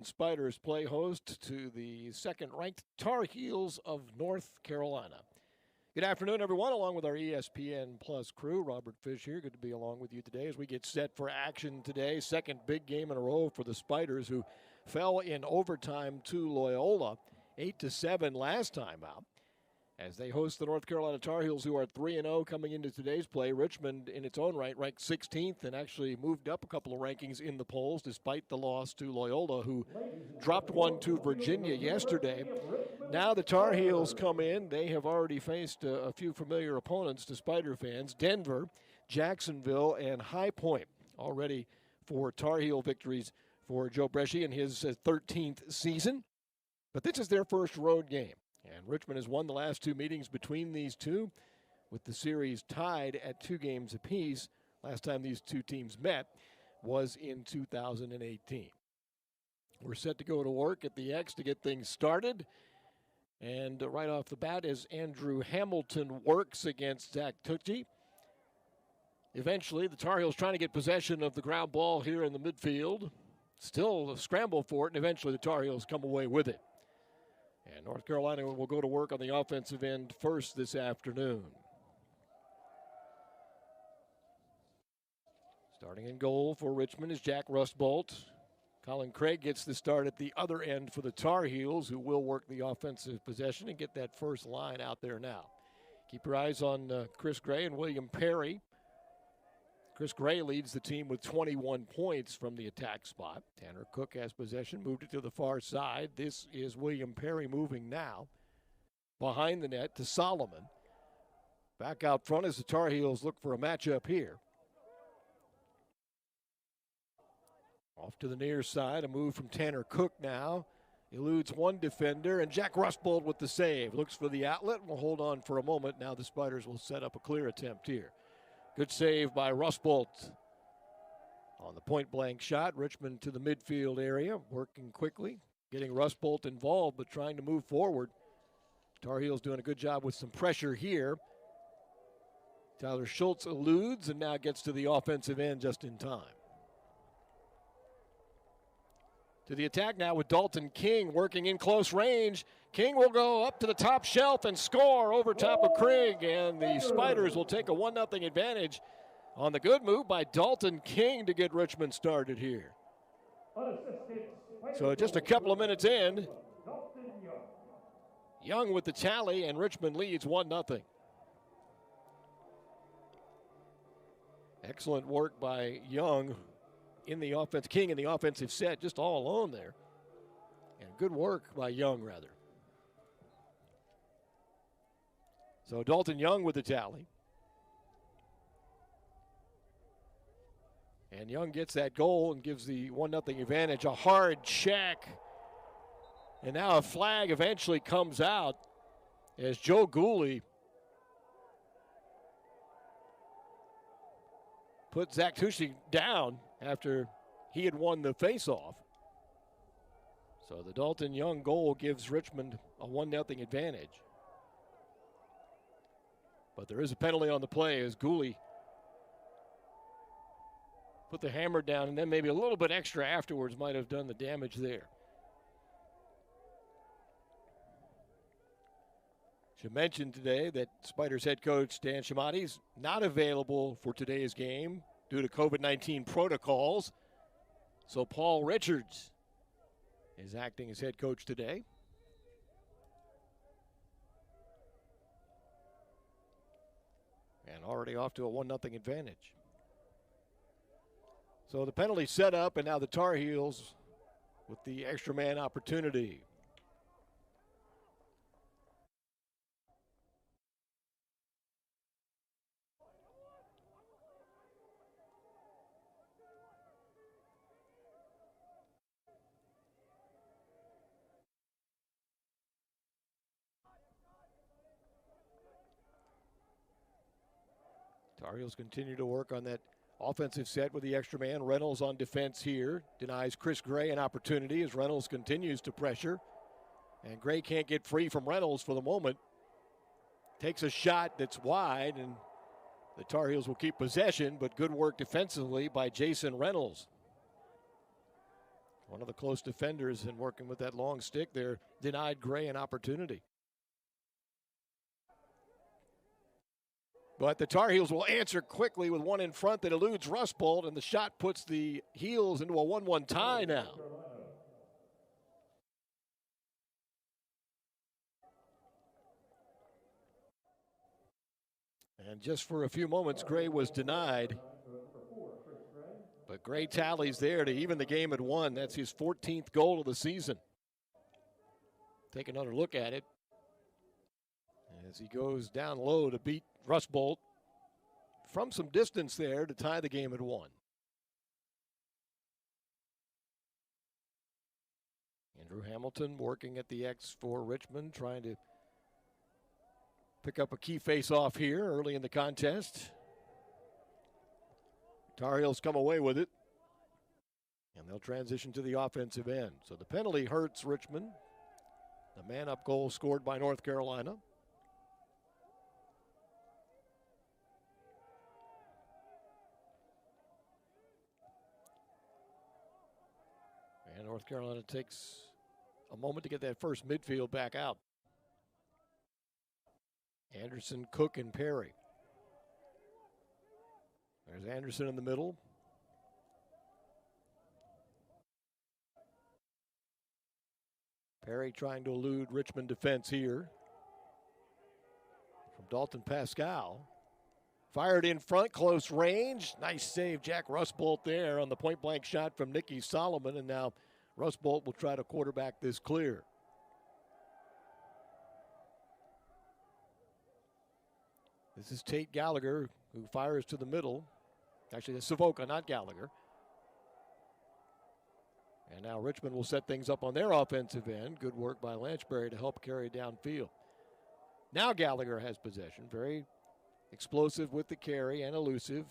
Spiders play host to the second-ranked Tar Heels of North Carolina. Good afternoon, everyone, along with our ESPN Plus crew. Robert Fish here. Good to be along with you today as we get set for action today. Second big game in a row for the Spiders, who fell in overtime to Loyola, 8-7 last time out, as they host the North Carolina Tar Heels, who are 3-0 coming into today's play. Richmond, in its own right, ranked 16th and actually moved up a couple of rankings in the polls despite the loss to Loyola, who dropped one to Virginia yesterday. Now the Tar Heels come in. They have already faced a few familiar opponents to Spider fans: Denver, Jacksonville, and High Point, already for Tar Heel victories for Joe Bresci in his 13th season. But this is their first road game. And Richmond has won the last two meetings between these two, with the series tied at 2 games apiece. Last time these two teams met was in 2018. We're set to go to work at the X to get things started. And right off the bat, as Andrew Hamilton works against Zach Tucci, eventually the Tar Heels trying to get possession of the ground ball here in the midfield. Still a scramble for it, and eventually the Tar Heels come away with it. And North Carolina will go to work on the offensive end first this afternoon. Starting in goal for Richmond is Jack Rustbolt. Colin Craig gets the start at the other end for the Tar Heels, who will work the offensive possession and get that first line out there now. Keep your eyes on Chris Gray and William Perry. Chris Gray leads the team with 21 points from the attack spot. Tanner Cook has possession, moved it to the far side. This is William Perry moving now behind the net to Solomon. Back out front as the Tar Heels look for a matchup here. Off to the near side, a move from Tanner Cook now. Eludes one defender, and Jack Rustbolt with the save. Looks for the outlet, will hold on for a moment. Now the Spiders will set up a clear attempt here. Good save by Rustbolt on the point-blank shot. Richmond to the midfield area, working quickly, getting Rustbolt involved, but trying to move forward. Tar Heels doing a good job with some pressure here. Tyler Schultz eludes and now gets to the offensive end just in time. To the attack now with Dalton King working in close range. King will go up to the top shelf and score over top of Craig, and the Spiders will take a 1-0 advantage on the good move by Dalton King to get Richmond started here. So just a couple of minutes in, Young with the tally, and Richmond leads 1-0. Excellent work by Young in the offense, King in the offensive set, just all alone there. And good work by Young, rather. So Dalton Young with the tally. And Young gets that goal and gives the 1-0 advantage. A hard check. And now a flag eventually comes out as Joe Gooley put Zach Tucci down after he had won the faceoff. So the Dalton Young goal gives Richmond a 1-0 advantage. But there is a penalty on the play as Gooley put the hammer down, and then maybe a little bit extra afterwards might have done the damage there. Should mention today that Spiders head coach Dan Shamati is not available for today's game due to COVID-19 protocols. So Paul Richards is acting as head coach today. And already off to a 1-0 advantage. So the penalty set up, and now the Tar Heels with the extra man opportunity. Tar Heels continue to work on that offensive set with the extra man. Reynolds on defense here. Denies Chris Gray an opportunity as Reynolds continues to pressure. And Gray can't get free from Reynolds for the moment. Takes a shot that's wide, and the Tar Heels will keep possession, but good work defensively by Jason Reynolds. One of the close defenders and working with that long stick there denied Gray an opportunity. But the Tar Heels will answer quickly with one in front that eludes Rustbolt, and the shot puts the Heels into a 1-1 tie now. And just for a few moments, Gray was denied. But Gray tallies there to even the game at 1. That's his 14th goal of the season. Take another look at it as he goes down low to beat Rustbolt from some distance there to tie the game at 1. Andrew Hamilton working at the X for Richmond, trying to pick up a key face-off here early in the contest. Tar Heels come away with it, and they'll transition to the offensive end. So the penalty hurts Richmond. The man-up goal scored by North Carolina. And North Carolina takes a moment to get that first midfield back out. Anderson, Cook, and Perry. There's Anderson in the middle. Perry trying to elude Richmond defense here. From Dalton Pascal. Fired in front, close range. Nice save, Jack Rustbolt there on the point-blank shot from Nicky Solomon. And now Rustbolt will try to quarterback this clear. This is Tate Gallagher, who fires to the middle. Actually, that's Savoca, not Gallagher. And now Richmond will set things up on their offensive end. Good work by Lanchbury to help carry downfield. Now Gallagher has possession. Very explosive with the carry and elusive.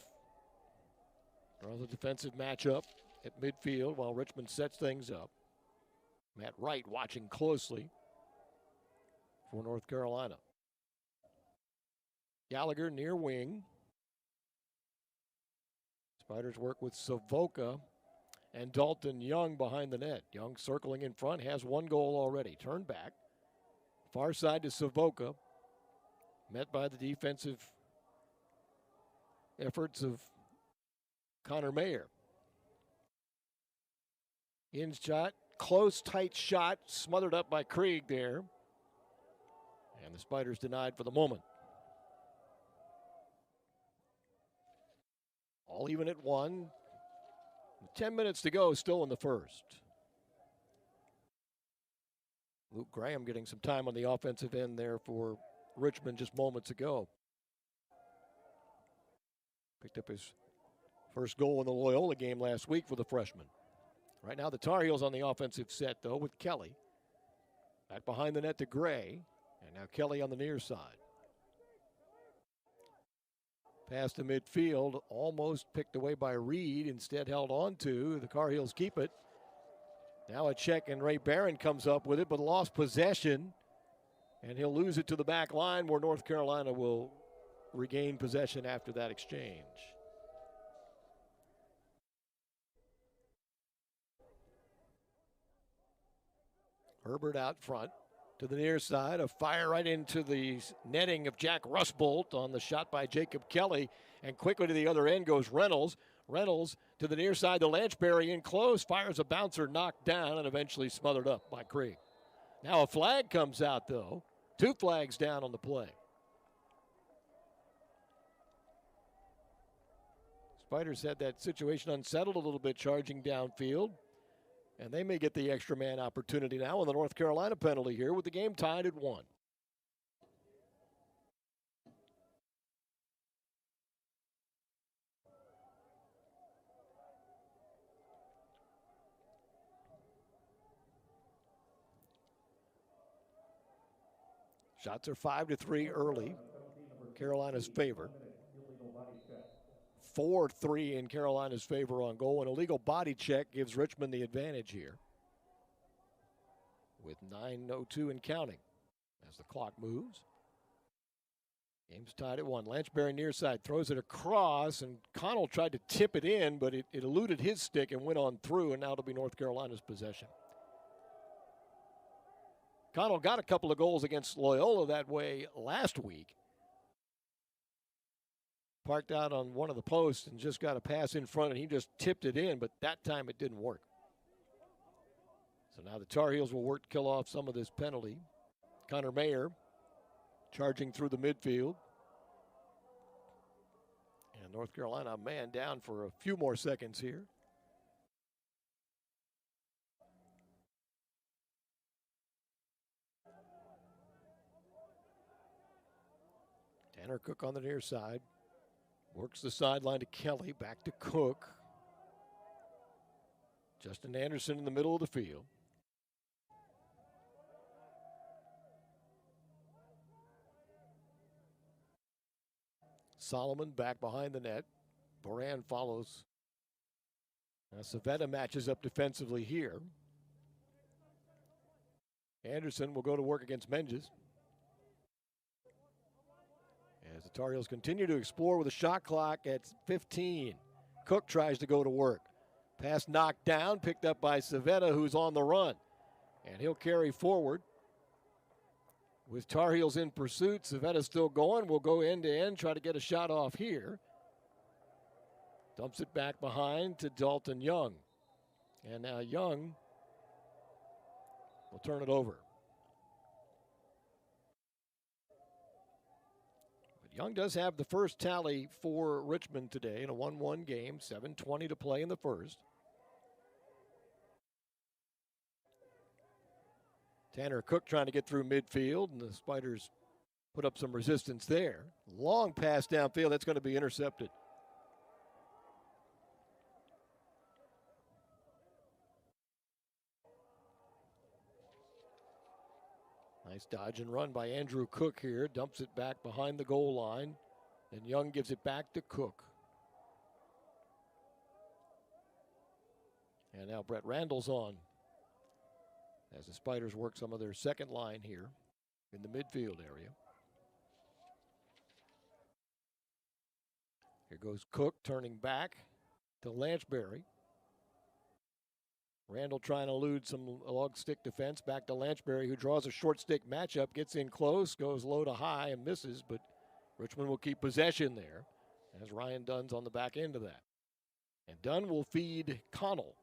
Draws a defensive matchup at midfield while Richmond sets things up. Matt Wright watching closely for North Carolina. Gallagher near wing. Spiders work with Savoca and Dalton Young behind the net. Young circling in front, has one goal already. Turn back. Far side to Savoca. Met by the defensive efforts of Connor Mayer. In shot, close, tight shot, smothered up by Krieg there. And the Spiders denied for the moment. All even at 1. 10 minutes to go, still in the first. Luke Graham getting some time on the offensive end there for Richmond just moments ago. Picked up his first goal in the Loyola game last week for the freshman. Right now the Tar Heels on the offensive set, though, with Kelly. Back behind the net to Gray. And now Kelly on the near side. Pass to midfield, almost picked away by Reed, instead held on to. The Tar Heels keep it. Now a check, and Ray Barron comes up with it, but lost possession. And he'll lose it to the back line, where North Carolina will regain possession after that exchange. Herbert out front. To the near side, a fire right into the netting of Jack Rustbolt on the shot by Jacob Kelly. And quickly to the other end goes Reynolds. Reynolds to the near side to Lanchbury in close. Fires a bouncer knocked down and eventually smothered up by Krieg. Now a flag comes out, though. 2 flags down on the play. Spiders had that situation unsettled a little bit charging downfield. And they may get the extra man opportunity now on the North Carolina penalty here with the game tied at 1. Shots are 5-3 early. Carolina's favor. 4-3 in Carolina's favor on goal. An illegal body check gives Richmond the advantage here. With 9:02 and counting as the clock moves. Game's tied at 1. Lanchberry near side throws it across, and Connell tried to tip it in, but it eluded his stick and went on through, and now it'll be North Carolina's possession. Connell got a couple of goals against Loyola that way last week. Parked out on one of the posts and just got a pass in front, and he just tipped it in, but that time it didn't work. So now the Tar Heels will work to kill off some of this penalty. Connor Mayer charging through the midfield. And North Carolina a man down for a few more seconds here. Tanner Cook on the near side. Works the sideline to Kelly, back to Cook. Justin Anderson in the middle of the field. Solomon back behind the net. Boran follows. Now Savetta matches up defensively here. Anderson will go to work against Menges. As the Tar Heels continue to explore with a shot clock at 15. Cook tries to go to work. Pass knocked down, picked up by Savetta, who's on the run. And he'll carry forward. With Tar Heels in pursuit, Savetta still going. Will go end to end, try to get a shot off here. Dumps it back behind to Dalton Young. And now Young will turn it over. But Young does have the first tally for Richmond today in a 1-1 game. 7:20 to play in the first. Tanner Cook trying to get through midfield, and the Spiders put up some resistance there. Long pass downfield, that's going to be intercepted. Nice dodge and run by Andrew Cook here. Dumps it back behind the goal line, and Young gives it back to Cook. And now Brett Randall's on, as the Spiders work some of their second line here in the midfield area. Here goes Cook turning back to Lanchberry. Randall trying to elude some log stick defense. Back to Lanchberry, who draws a short stick matchup, gets in close, goes low to high and misses, but Richmond will keep possession there as Ryan Dunn's on the back end of that. And Dunn will feed Connell.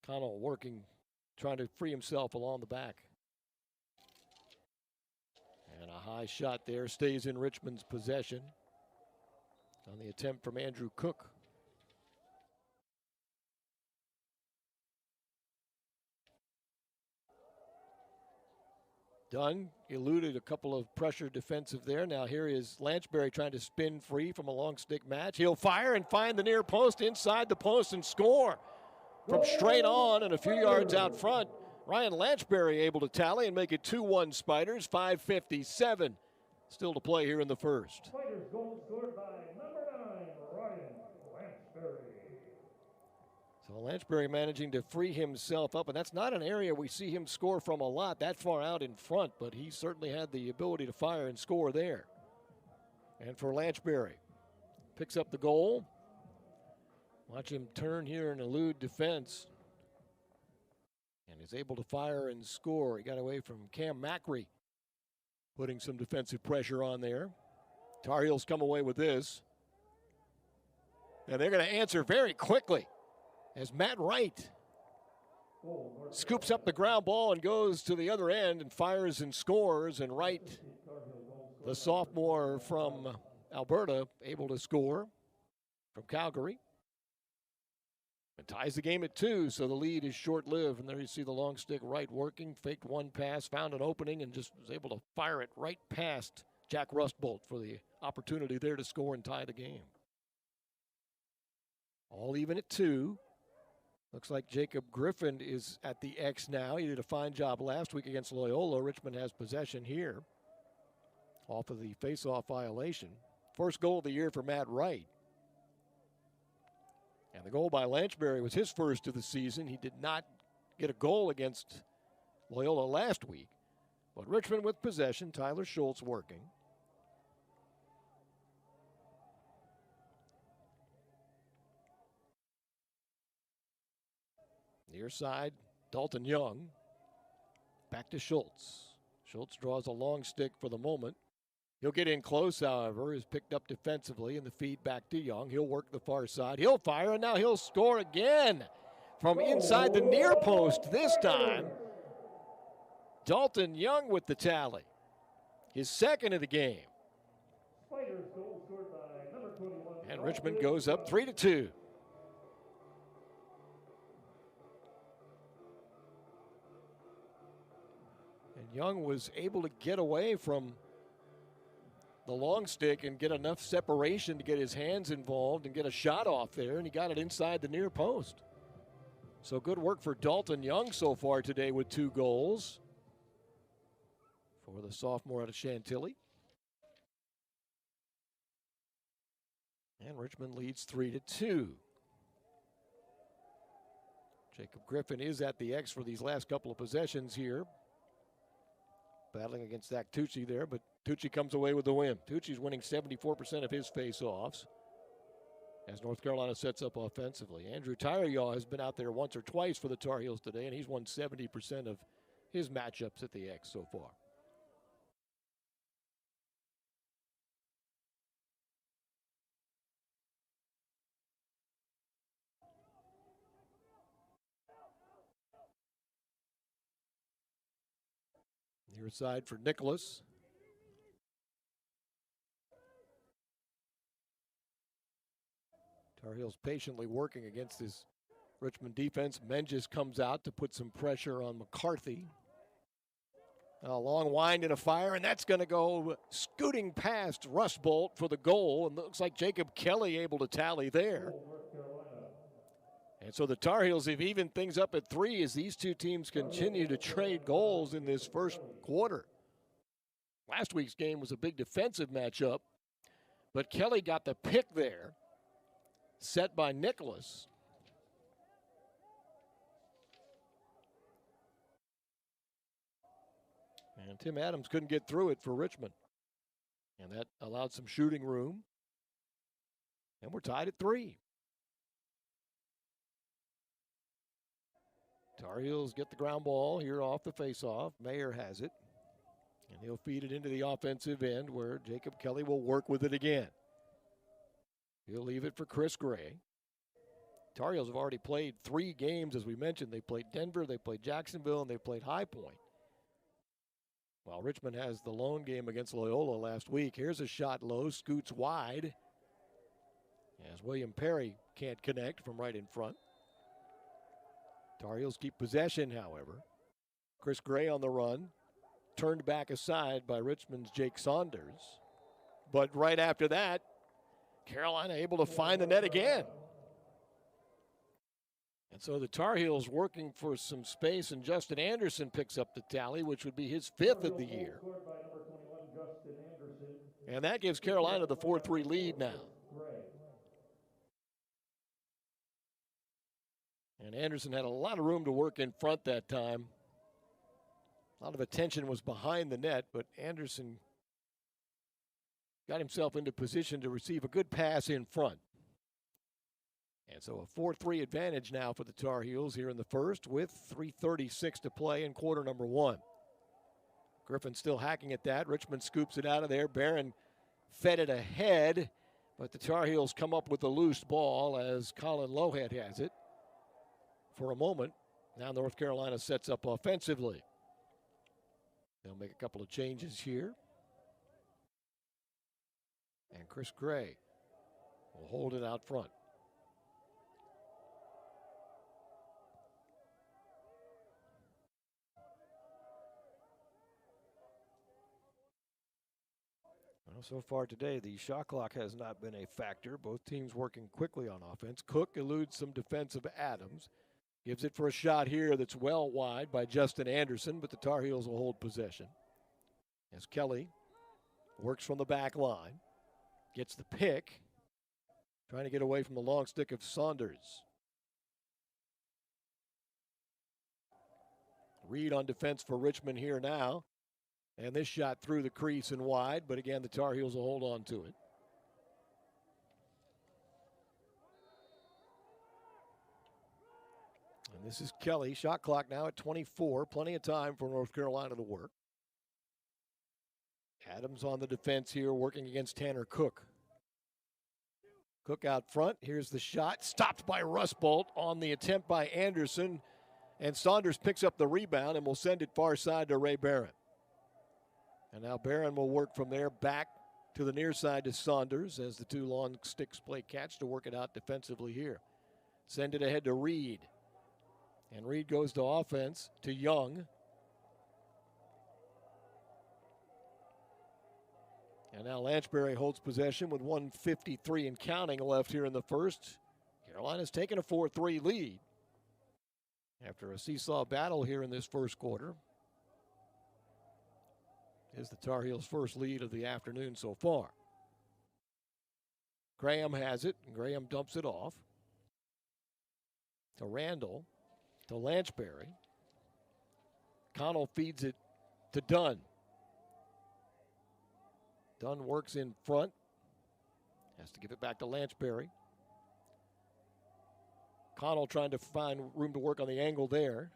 Connell working, trying to free himself along the back. And a high shot there stays in Richmond's possession on the attempt from Andrew Cook. Dunn eluded a couple of pressure defensive there. Now here is Lanchberry trying to spin free from a long stick match. He'll fire and find the near post, inside the post, and score. From straight on and a few yards out front, Ryan Lanchberry able to tally and make it 2-1 Spiders, 5:57 still to play here in the first. Spiders goal scored by number 9, Ryan Lanchberry. So Lanchberry managing to free himself up, and that's not an area we see him score from a lot that far out in front, but he certainly had the ability to fire and score there. And for Lanchberry, picks up the goal. Watch him turn here and elude defense. And is able to fire and score. He got away from Cam Macri, putting some defensive pressure on there. Tar Heels come away with this. And they're going to answer very quickly as Matt Wright scoops up the ground ball and goes to the other end and fires and scores. And Wright, the sophomore from Alberta, able to score from Calgary. And ties the game at 2, so the lead is short-lived. And there you see the long stick Wright working, faked one pass, found an opening, and just was able to fire it right past Jack Rustbolt for the opportunity there to score and tie the game. All even at 2. Looks like Jacob Griffin is at the X now. He did a fine job last week against Loyola. Richmond has possession here off of the face-off violation. First goal of the year for Matt Wright. And the goal by Lanchberry was his first of the season. He did not get a goal against Loyola last week, But Richmond with possession. Tyler Schultz working. Near side, Dalton Young. Back to Schultz. Schultz draws a long stick for the moment. He'll get in close, however, is picked up defensively, and the feed back to Young. He'll work the far side. He'll fire, and now he'll score again from inside the near post this time. Dalton Young with the tally. His second of the game. And Richmond goes up 3-2. And Young was able to get away from the long stick and get enough separation to get his hands involved and get a shot off there, and he got it inside the near post. So good work for Dalton Young so far today with 2 goals for the sophomore out of Chantilly. And Richmond leads 3-2. Jacob Griffin is at the X for these last couple of possessions here. Battling against Zach Tucci there, but Tucci comes away with the win. Tucci's winning 74% of his face-offs as North Carolina sets up offensively. Andrew Tyreyaw has been out there once or twice for the Tar Heels today, and he's won 70% of his matchups at the X so far. Near side for Nicholas. Tar Heels patiently working against this Richmond defense. Menges comes out to put some pressure on McCarthy. A long wind and a fire, and that's going to go scooting past Rustbolt for the goal. And looks like Jacob Kelly able to tally there. And so the Tar Heels have evened things up at 3 as these two teams continue to trade goals in this first quarter. Last week's game was a big defensive matchup, but Kelly got the pick there, set by Nicholas. And Tim Adams couldn't get through it for Richmond. And that allowed some shooting room. And we're tied at 3. Tar Heels get the ground ball here off the faceoff. Mayer has it. And he'll feed it into the offensive end where Jacob Kelly will work with it again. He'll leave it for Chris Gray. Tar Heels have already played 3 games, as we mentioned. They played Denver, they played Jacksonville, and they played High Point. While Richmond has the lone game against Loyola last week. Here's a shot low, scoots wide. As William Perry can't connect from right in front. Tar Heels keep possession, however. Chris Gray on the run. Turned back aside by Richmond's Jake Saunders. But right after that, Carolina able to find the net again. And so the Tar Heels working for some space, and Justin Anderson picks up the tally, which would be his 5th of the year. And that gives Carolina the 4-3 lead now. And Anderson had a lot of room to work in front that time. A lot of attention was behind the net, but Anderson got himself into position to receive a good pass in front. And so a 4-3 advantage now for the Tar Heels here in the first with 3:36 to play in quarter number 1. Griffin still hacking at that. Richmond scoops it out of there. Barron fed it ahead, but the Tar Heels come up with the loose ball as Colin Lohead has it. For a moment, now North Carolina sets up offensively. They'll make a couple of changes here. And Chris Gray will hold it out front. Well, so far today, the shot clock has not been a factor. Both teams working quickly on offense. Cook eludes some defensive Adams. Gives it for a shot here that's well wide by Justin Anderson, but the Tar Heels will hold possession. As Kelly works from the back line. Gets the pick. Trying to get away from the long stick of Saunders. Reed on defense for Richmond here now. And this shot through the crease and wide, but again, the Tar Heels will hold on to it. And this is Kelly. Shot clock now at 24. Plenty of time for North Carolina to work. Adams on the defense here, working against Tanner Cook. Cook out front. Here's the shot. Stopped by Rusbolt on the attempt by Anderson. And Saunders picks up the rebound and will send it far side to Ray Barron. And now Barron will work from there back to the near side to Saunders as the two long sticks play catch to work it out defensively here. Send it ahead to Reed. And Reed goes to offense to Young. And now Lanchbury holds possession with 1:53 and counting left here in the first. Carolina's taken a 4-3 lead after a seesaw battle here in this first quarter. Is the Tar Heels' first lead of the afternoon so far. Graham has it, and Graham dumps it off to Randall, to Lanchbury. Connell feeds it to Dunn. Dunn works in front. Has to give it back to Lanchbury. Connell trying to find room to work on the angle there.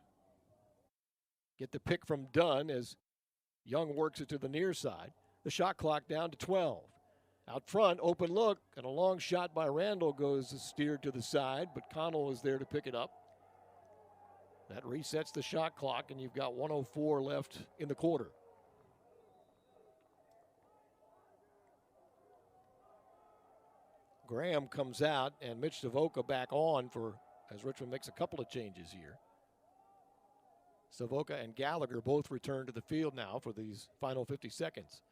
Get the pick from Dunn as Young works it to the near side. The shot clock down to 12. Out front, open look, and a long shot by Randall goes steered to the side, but Connell is there to pick it up. That resets the shot clock, and you've got 1:04 left in the quarter. Graham comes out, and Mitch Savoca back on as Richmond makes a couple of changes here. Savoca and Gallagher both return to the field now for these final 50 seconds.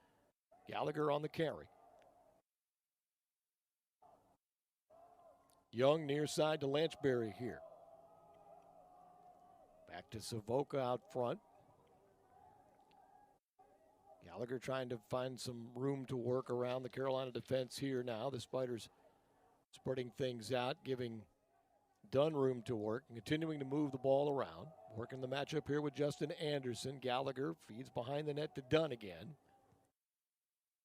Gallagher on the carry. Young near side to Lanchbury here. Back to Savoca out front. Gallagher trying to find some room to work around the Carolina defense here now. The Spiders spreading things out, giving Dunn room to work, and continuing to move the ball around. Working the matchup here with Justin Anderson. Gallagher feeds behind the net to Dunn again.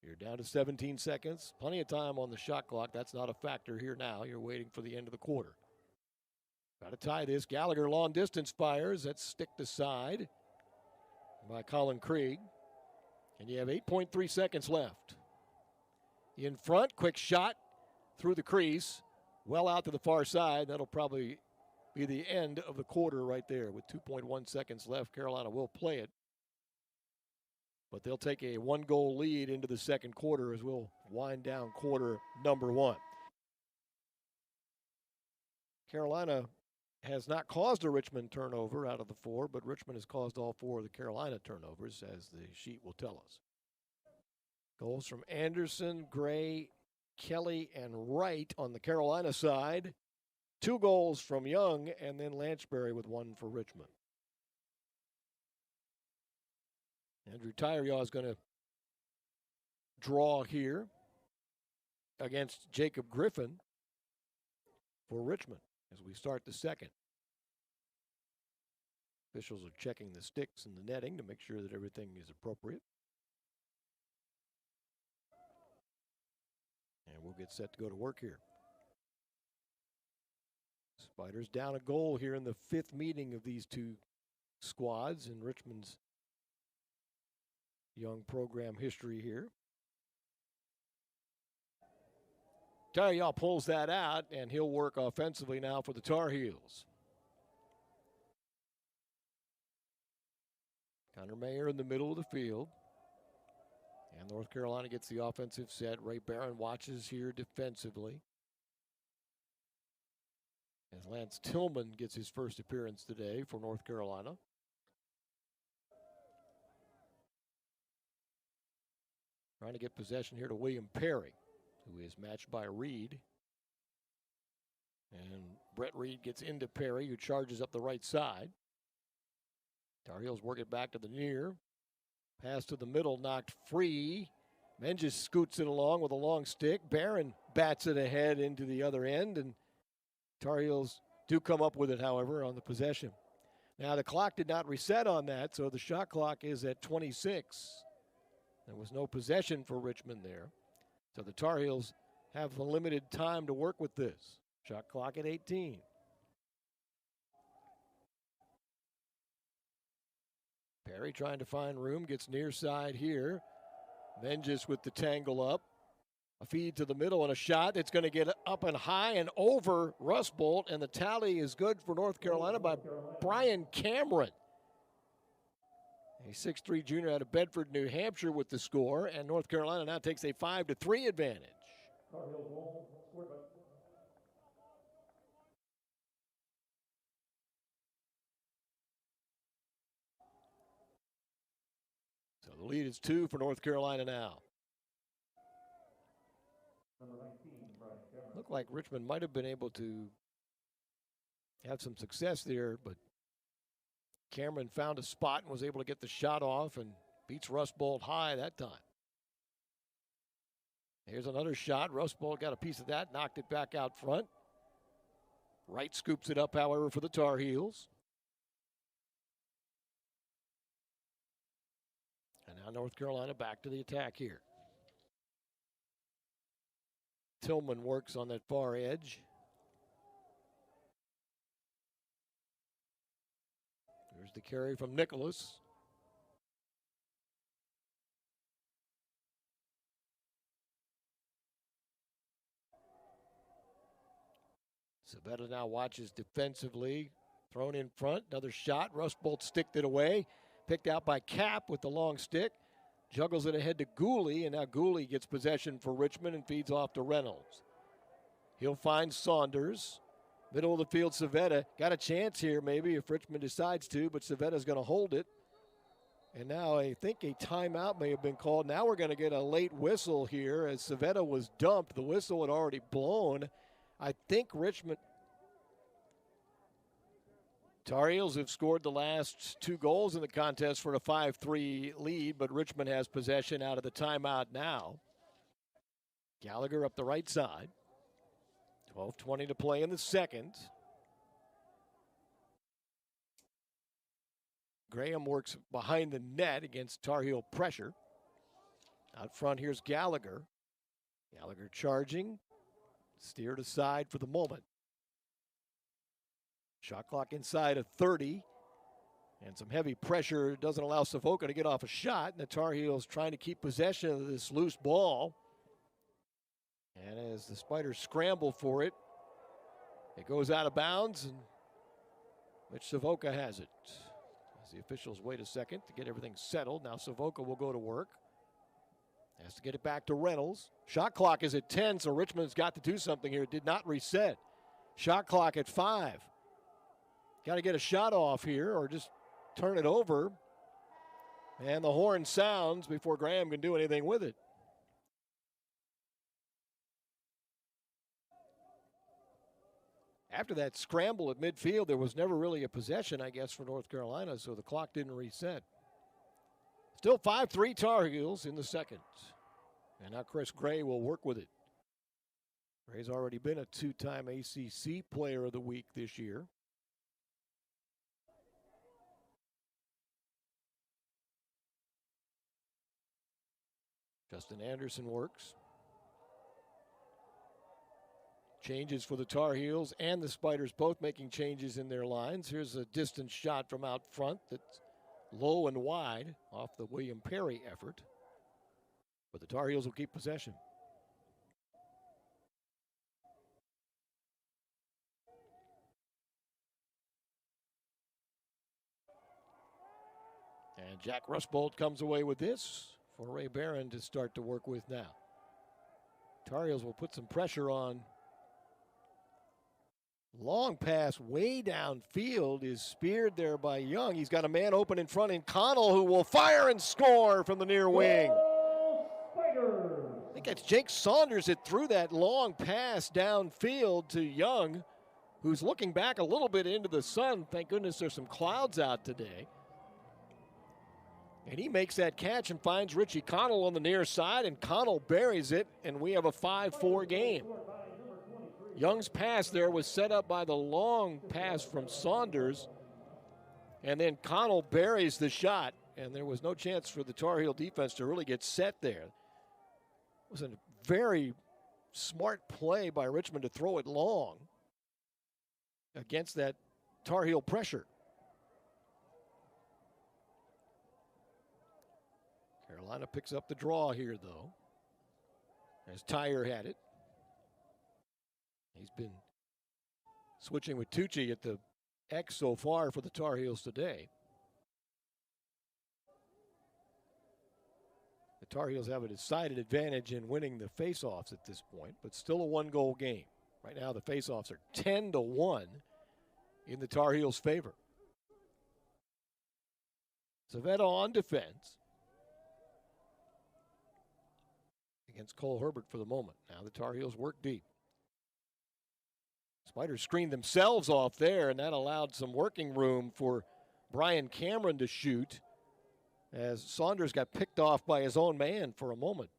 You're down to 17 seconds. Plenty of time on the shot clock. That's not a factor here now. You're waiting for the end of the quarter. Got to tie this. Gallagher long distance fires. That's sticked aside by Colin Krieg. And you have 8.3 seconds left. In front, quick shot through the crease. Well out to the far side. That'll probably be the end of the quarter right there with 2.1 seconds left. Carolina will play it. But they'll take a one-goal lead into the second quarter as we'll wind down quarter number one. Carolina has not caused a Richmond turnover out of the four, but Richmond has caused all four of the Carolina turnovers, as the sheet will tell us. Goals from Anderson, Gray, Kelly, and Wright on the Carolina side. 2 goals from Young, and then Lanchbury with 1 for Richmond. Andrew Tyreyaw is going to draw here against Jacob Griffin for Richmond as we start the second. Officials are checking the sticks and the netting to make sure that everything is appropriate. And we'll get set to go to work here. Spiders down a goal here in the 5th meeting of these two squads in Richmond's young program history here. Tyreyaw pulls that out, and he'll work offensively now for the Tar Heels. Connor Mayer in the middle of the field. And North Carolina gets the offensive set. Ray Barron watches here defensively. As Lance Tillman gets his first appearance today for North Carolina. Trying to get possession here to William Perry, who is matched by Reed. And Brett Reed gets into Perry, who charges up the right side. Tar Heels work it back to the near. Pass to the middle, knocked free. Menges scoots it along with a long stick. Barron bats it ahead into the other end, and Tar Heels do come up with it, however, on the possession. Now, the clock did not reset on that, so the shot clock is at 26. There was no possession for Richmond there. So the Tar Heels have a limited time to work with this. Shot clock at 18. Perry trying to find room, gets near side here. Menges with the tangle up. A feed to the middle and a shot that's going to get up and high and over Rustbolt, and the tally is good for North Carolina by Brian Cameron. A 6'3" junior out of Bedford, New Hampshire with the score, and North Carolina now takes a 5-3 advantage. So the lead is 2 for North Carolina now. Looked like Richmond might have been able to have some success there, but Cameron found a spot and was able to get the shot off and beats Rustbolt high that time. Here's another shot. Rustbolt got a piece of that, knocked it back out front. Wright scoops it up, however, for the Tar Heels. And now North Carolina back to the attack here. Tillman works on that far edge. There's the carry from Nicholas. Savetta now watches defensively. Thrown in front. Another shot. Rustbolt sticked it away. Picked out by Cap with the long stick. Juggles it ahead to Gooley, and now Gooley gets possession for Richmond and feeds off to Reynolds. He'll find Saunders. Middle of the field, Savetta. Got a chance here maybe if Richmond decides to, but Savetta's going to hold it. And now I think a timeout may have been called. Now we're going to get a late whistle here as Savetta was dumped. The whistle had already blown. I think Richmond... Tar Heels have scored the last 2 goals in the contest for a 5-3 lead, but Richmond has possession out of the timeout now. Gallagher up the right side. 12:20 to play in the second. Graham works behind the net against Tar Heel pressure. Out front, here's Gallagher. Gallagher charging. Steered aside for the moment. Shot clock inside of 30. And some heavy pressure doesn't allow Savoca to get off a shot. And the Tar Heels trying to keep possession of this loose ball. And as the Spiders scramble for it, it goes out of bounds, and Mitch Savoca has it. As the officials wait a second to get everything settled. Now Savoca will go to work. Has to get it back to Reynolds. Shot clock is at 10, so Richmond's got to do something here. It did not reset. Shot clock at 5. Got to get a shot off here or just turn it over. And the horn sounds before Graham can do anything with it. After that scramble at midfield, there was never really a possession, I guess, for North Carolina, so the clock didn't reset. Still 5-3 Tar Heels in the second. And now Chris Gray will work with it. Gray's already been a 2-time ACC Player of the Week this year. Justin Anderson works. Changes for the Tar Heels and the Spiders both making changes in their lines. Here's a distance shot from out front that's low and wide off the William Perry effort. But the Tar Heels will keep possession. And Jack Rustbolt comes away with this for Ray Barron to start to work with now. Tar Heels will put some pressure on. Long pass way downfield is speared there by Young. He's got a man open in front in Connell, who will fire and score from the near wing. I think that's Jake Saunders that threw that long pass downfield to Young, who's looking back a little bit into the sun. Thank goodness there's some clouds out today. And he makes that catch and finds Richie Connell on the near side, and Connell buries it, and we have a 5-4 game. Young's pass there was set up by the long pass from Saunders, and then Connell buries the shot. and there was no chance for the Tar Heel defense to really get set there. It was a very smart play by Richmond to throw it long against that Tar Heel pressure. Carolina picks up the draw here, though, as Tyre had it. He's been switching with Tucci at the X so far for the Tar Heels today. The Tar Heels have a decided advantage in winning the faceoffs at this point, but still a one-goal game. Right now the faceoffs are 10-1 in the Tar Heels' favor. Savetta on defense against Cole Herbert for the moment. Now the Tar Heels work deep. Spiders screened themselves off there, and that allowed some working room for Brian Cameron to shoot as Saunders got picked off by his own man for a moment.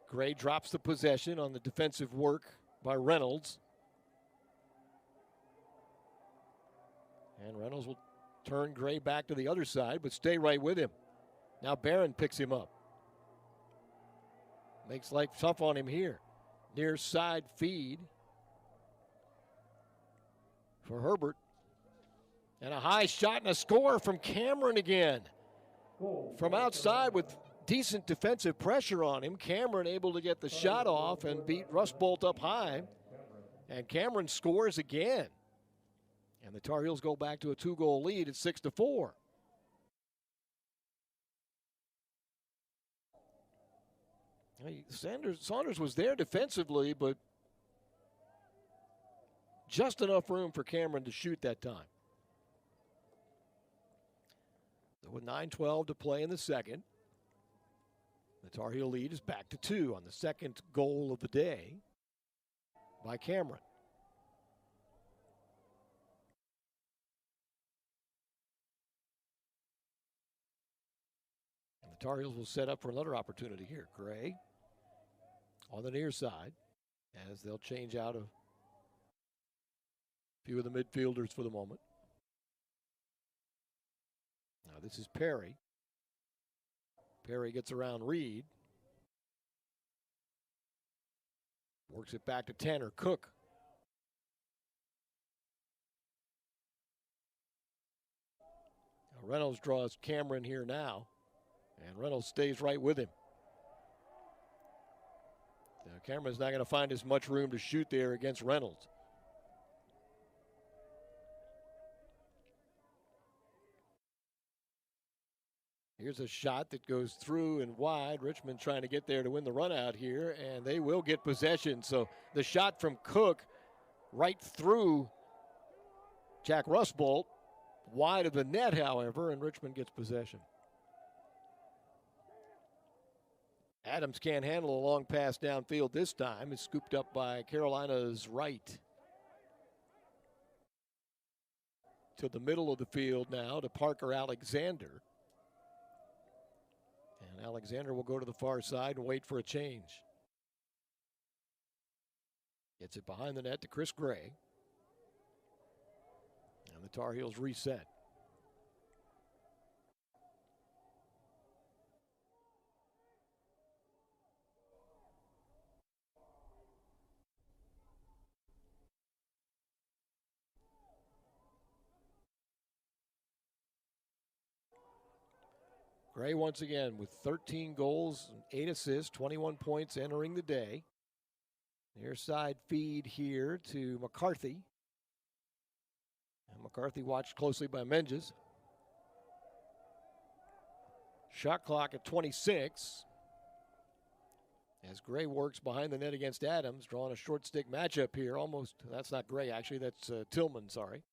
Gray drops the possession on the defensive work by Reynolds. And Reynolds will turn Gray back to the other side, but stay right with him. Now Barron picks him up. Makes life tough on him here. Near side feed for Herbert. And a high shot and a score from Cameron again. From outside with decent defensive pressure on him. Cameron able to get the shot off and beat Rustbolt up high. And Cameron scores again. And the Tar Heels go back to a 2-goal lead at 6-4. Saunders was there defensively, but just enough room for Cameron to shoot that time. So with 9:12 to play in the second, the Tar Heel lead is back to 2 on the second goal of the day by Cameron. And the Tar Heels will set up for another opportunity here. Gray on the near side as they'll change out a few of the midfielders for the moment. Now this is Perry. Perry gets around Reed. Works it back to Tanner Cook. Now Reynolds draws Cameron here now. And Reynolds stays right with him. Now Cameron's not going to find as much room to shoot there against Reynolds. Here's a shot that goes through and wide. Richmond trying to get there to win the run out here, and they will get possession. So the shot from Cook right through Jack Rustbolt, wide of the net, however, and Richmond gets possession. Adams can't handle a long pass downfield this time. It's scooped up by Carolina's right. To the middle of the field now to Parker Alexander. And Alexander will go to the far side and wait for a change. Gets it behind the net to Chris Gray. And the Tar Heels reset. Gray once again with 13 goals, 8 assists, 21 points entering the day. Near side feed here to McCarthy. And McCarthy watched closely by Menges. Shot clock at 26. As Gray works behind the net against Adams, drawing a short stick matchup here. Almost, that's not Gray actually, that's Tillman, sorry.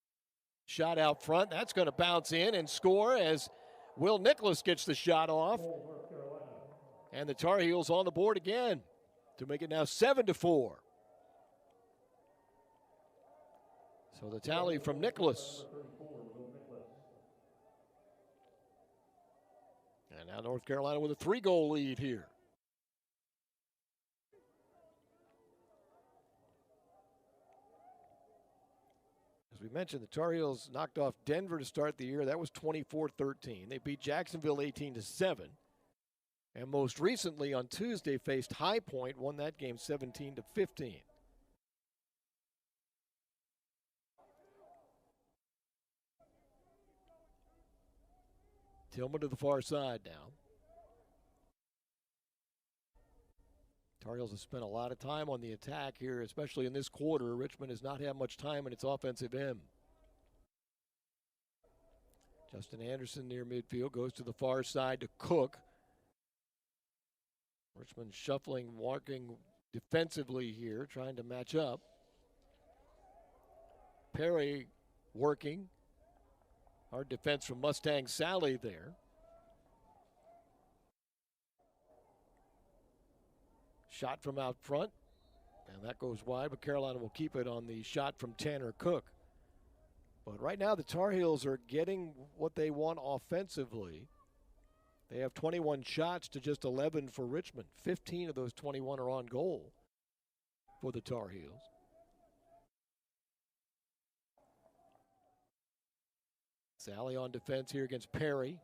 Shot out front, that's going to bounce in and score as Will Nicholas gets the shot off. And the Tar Heels on the board again to make it now 7-4. So the tally from Nicholas. And now North Carolina with a 3-goal lead here. As we mentioned, the Tar Heels knocked off Denver to start the year. That was 24-13. They beat Jacksonville 18-7. And most recently on Tuesday faced High Point, won that game 17-15. Tillman to the far side now. Tar Heels have spent a lot of time on the attack here, especially in this quarter. Richmond has not had much time in its offensive end. Justin Anderson near midfield goes to the far side to Cook. Richmond shuffling, walking defensively here, trying to match up. Perry working. Hard defense from Mustang Sally there. Shot from out front, and that goes wide, but Carolina will keep it on the shot from Tanner Cook. But right now the Tar Heels are getting what they want offensively. They have 21 shots to just 11 for Richmond. 15 of those 21 are on goal for the Tar Heels. Sally on defense here against Perry.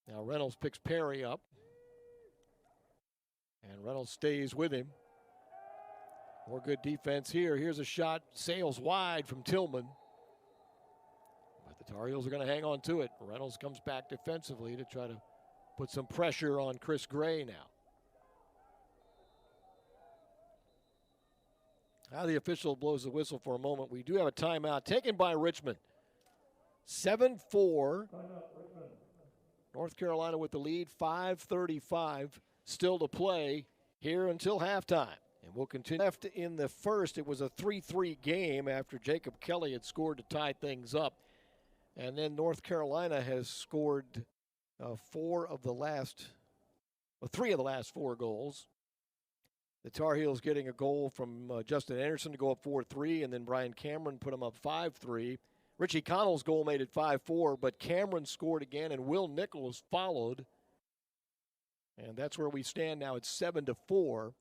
Now Reynolds picks Perry up. And Reynolds stays with him. More good defense here. Here's a shot, sails wide from Tillman. But the Tar Heels are going to hang on to it. Reynolds comes back defensively to try to put some pressure on Chris Gray now. Now the official blows the whistle for a moment. We do have a timeout taken by Richmond. 7-4. North Carolina with the lead, 5:35 still to play here until halftime. And we'll continue. Left in the first, it was a 3-3 game after Jacob Kelly had scored to tie things up. And then North Carolina has scored three of the last 4 goals. The Tar Heels getting a goal from Justin Anderson to go up 4-3, and then Brian Cameron put them up 5-3. Richie Connell's goal made it 5-4, but Cameron scored again, and Will Nichols followed. And that's where we stand now. It's 7-4.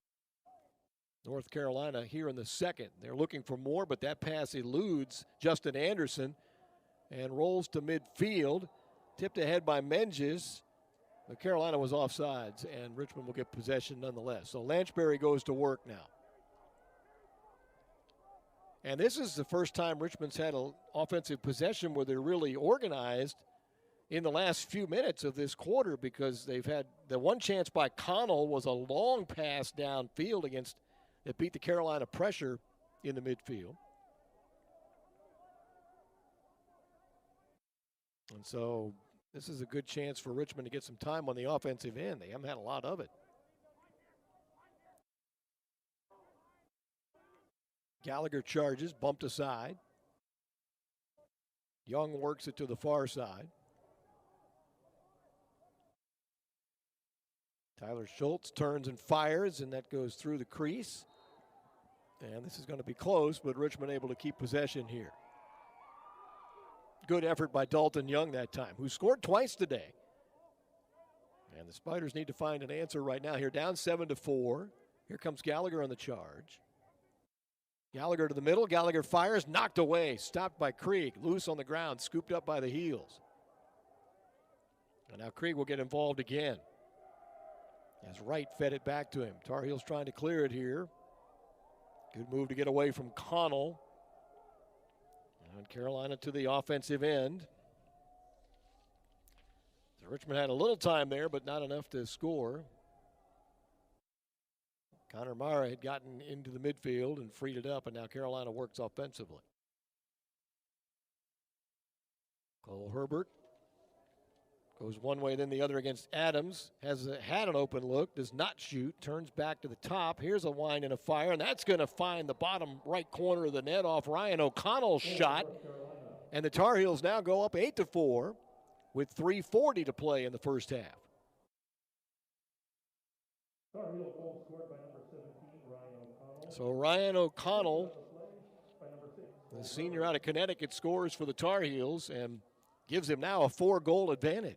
North Carolina here in the second. They're looking for more, but that pass eludes Justin Anderson and rolls to midfield. Tipped ahead by Menges. But Carolina was offsides, and Richmond will get possession nonetheless. So Lanchbury goes to work now. And this is the first time Richmond's had an offensive possession where they're really organized in the last few minutes of this quarter, because they've had the one chance by Connell was a long pass downfield that beat the Carolina pressure in the midfield. And so this is a good chance for Richmond to get some time on the offensive end. They haven't had a lot of it. Gallagher charges, bumped aside. Young works it to the far side. Tyler Schultz turns and fires, and that goes through the crease. And this is going to be close, but Richmond able to keep possession here. Good effort by Dalton Young that time, who scored twice today. And the Spiders need to find an answer right now here. Down 7-4. Here comes Gallagher on the charge. Gallagher to the middle. Gallagher fires, knocked away, stopped by Krieg. Loose on the ground, scooped up by the heels. And now Krieg will get involved again, as Wright fed it back to him. Tar Heels trying to clear it here. Good move to get away from Connell. And Carolina to the offensive end. So Richmond had a little time there, but not enough to score. Connor Mara had gotten into the midfield and freed it up, and now Carolina works offensively. Cole Herbert goes one way, then the other against Adams. Had an open look, does not shoot, turns back to the top. Here's a wind and a fire, and that's going to find the bottom right corner of the net off Ryan O'Connell's shot. And the Tar Heels now go up 8-4 with 3:40 to play in the first half. So Ryan O'Connell, the senior out of Connecticut, scores for the Tar Heels and gives him now a 4-goal advantage.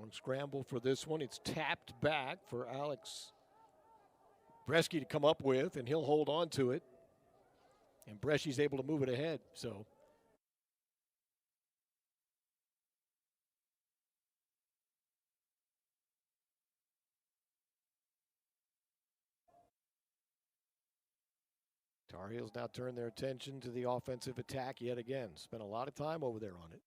Long scramble for this one. It's tapped back for Alex Bresky to come up with, and he'll hold on to it. And Bresky's able to move it ahead. So Tar Heels now turn their attention to the offensive attack yet again. Spent a lot of time over there on it.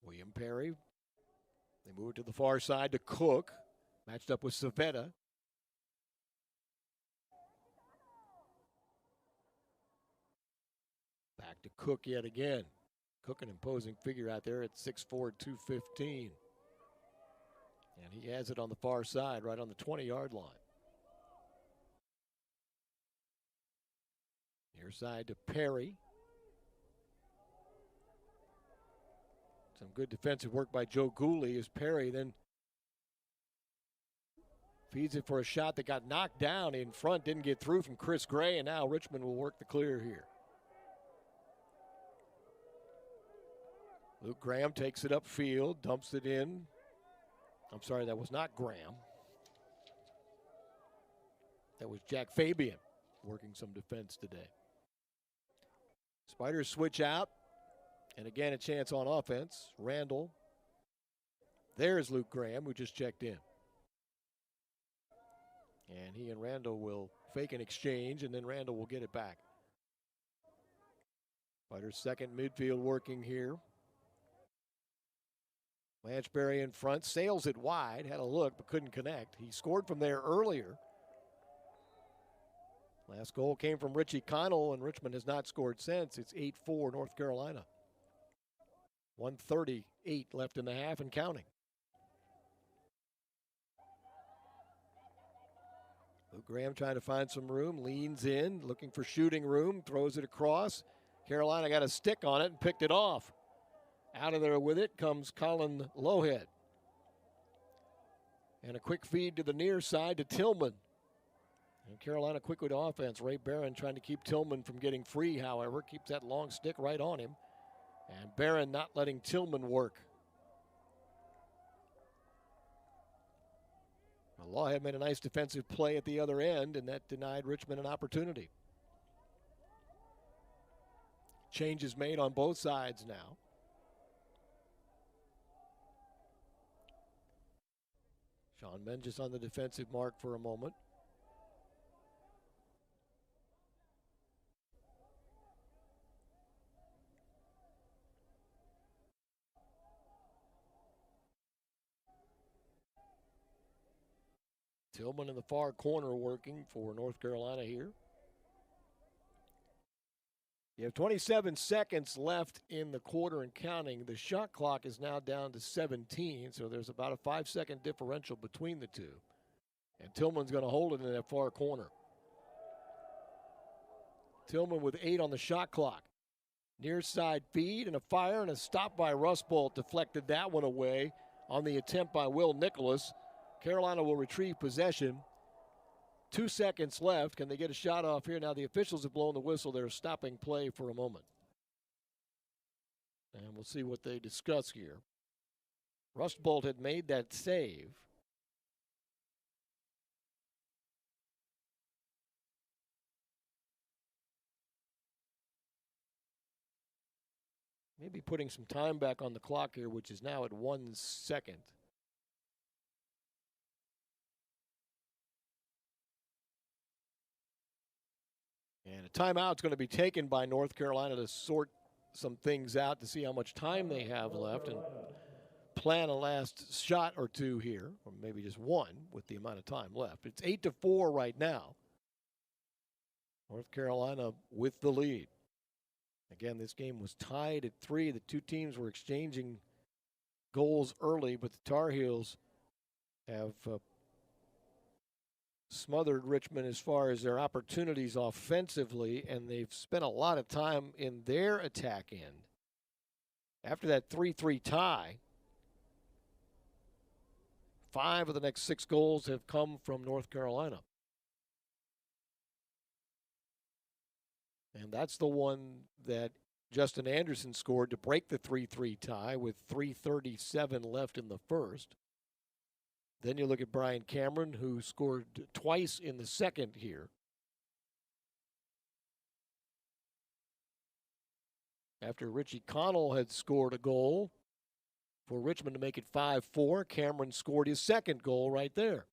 William Perry. They move it to the far side to Cook. Matched up with Savetta. Back to Cook yet again. Cook, an imposing figure out there at 6'4", 215. And he has it on the far side, right on the 20-yard line. Near side to Perry. Some good defensive work by Joe Gooley as Perry then feeds it for a shot that got knocked down in front, didn't get through from Chris Gray, and now Richmond will work the clear here. Luke Graham takes it upfield, dumps it in. I'm sorry, that was not Graham. That was Jack Fabian working some defense today. Spiders switch out, and again a chance on offense. Randall. There's Luke Graham, who just checked in. And he and Randall will fake an exchange, and then Randall will get it back. Spiders second midfield working here. Lanchberry in front, sails it wide, had a look but couldn't connect. He scored from there earlier. Last goal came from Richie Connell, and Richmond has not scored since. It's 8-4 North Carolina. 1:38 left in the half and counting. Luke Graham trying to find some room, leans in, looking for shooting room, throws it across. Carolina got a stick on it and picked it off. Out of there with it comes Colin Lowhead. And a quick feed to the near side to Tillman. And Carolina quickly to offense. Ray Barron trying to keep Tillman from getting free, however. Keeps that long stick right on him. And Barron not letting Tillman work. Well, Lawhead made a nice defensive play at the other end, and that denied Richmond an opportunity. Changes made on both sides now. Sean Menges on the defensive mark for a moment. Tillman in the far corner working for North Carolina here. You have 27 seconds left in the quarter and counting. The shot clock is now down to 17, so there's about a 5-second differential between the two. And Tillman's going to hold it in that far corner. Tillman with 8 on the shot clock. Near side feed and a fire and a stop by Rustbolt deflected that one away on the attempt by Will Nicholas. Carolina will retrieve possession. 2 seconds left. Can they get a shot off here? Now the officials have blown the whistle. They're stopping play for a moment. And we'll see what they discuss here. Rustbolt had made that save. Maybe putting some time back on the clock here, which is now at 1 second. And a timeout's going to be taken by North Carolina to sort some things out to see how much time they have left and plan a last shot or two here, or maybe just one with the amount of time left. It's 8-4 right now. North Carolina with the lead. Again, this game was tied at 3. The two teams were exchanging goals early, but the Tar Heels have smothered Richmond as far as their opportunities offensively, and they've spent a lot of time in their attack end. After that 3-3 tie, 5 of the next 6 goals have come from North Carolina. And that's the one that Justin Anderson scored to break the 3-3 tie with 3:37 left in the first. Then you look at Brian Cameron, who scored twice in the second here. After Richie Connell had scored a goal for Richmond to make it 5-4, Cameron scored his second goal right there.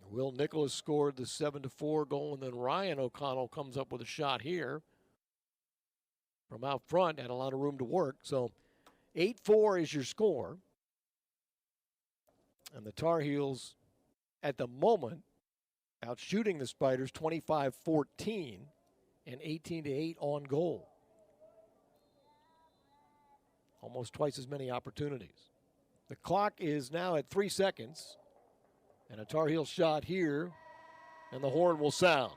Will Nicholas scored the 7-4 goal, and then Ryan O'Connell comes up with a shot here from out front. Had a lot of room to work. So 8-4 is your score. And the Tar Heels, at the moment, out shooting the Spiders 25-14 and 18-8 on goal. Almost twice as many opportunities. The clock is now at 3 seconds. And a Tar Heel shot here, and the horn will sound.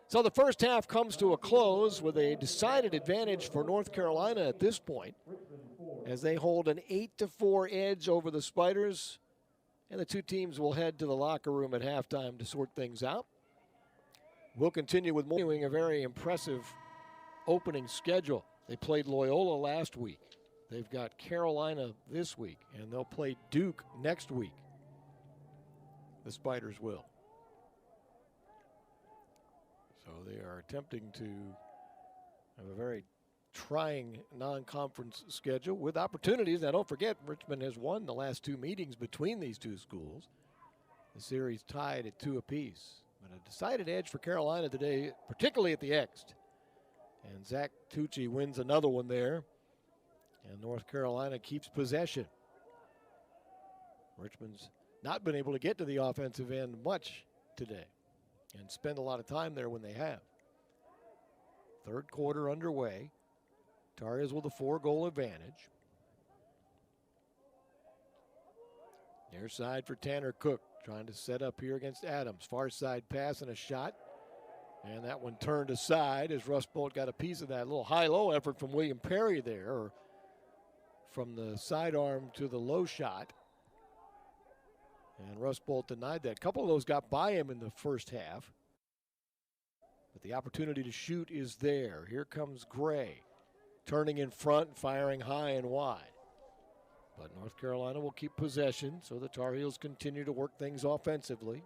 So the first half comes to a close with a decided advantage for North Carolina at this point, as they hold an 8-4 edge over the Spiders, and the two teams will head to the locker room at halftime to sort things out. We'll continue with more. A very impressive opening schedule. They played Loyola last week. They've got Carolina this week, and they'll play Duke next week. The Spiders will. So they are attempting to have a very trying non-conference schedule with opportunities. Now, don't forget, Richmond has won the last two meetings between these two schools. The series tied at 2 apiece. But a decided edge for Carolina today, particularly at the Ext. And Zach Tucci wins another one there. And North Carolina keeps possession. Richmond's not been able to get to the offensive end much today and spend a lot of time there when they have. Third quarter underway. Tar Heels with a 4-goal advantage. Near side for Tanner Cook, trying to set up here against Adams. Far side pass and a shot. And that one turned aside as Russ Bolt got a piece of that little high-low effort from William Perry there, or from the sidearm to the low shot. And Russ Bolt denied that. A couple of those got by him in the first half. But the opportunity to shoot is there. Here comes Gray, turning in front, firing high and wide. But North Carolina will keep possession, so the Tar Heels continue to work things offensively.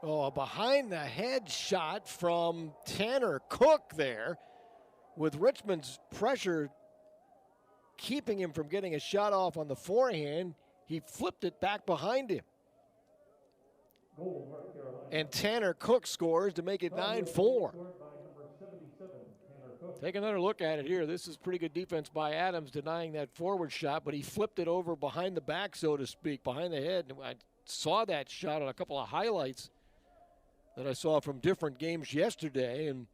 Oh, a behind-the-head shot from Tanner Cook there, with Richmond's pressure keeping him from getting a shot off on the forehand. He flipped it back behind him. And Tanner Cook scores to make it 9-4. Take another look at it here. This is pretty good defense by Adams, denying that forward shot, but he flipped it over behind the back, so to speak, behind the head. I saw that shot on a couple of highlights that I saw from different games yesterday, and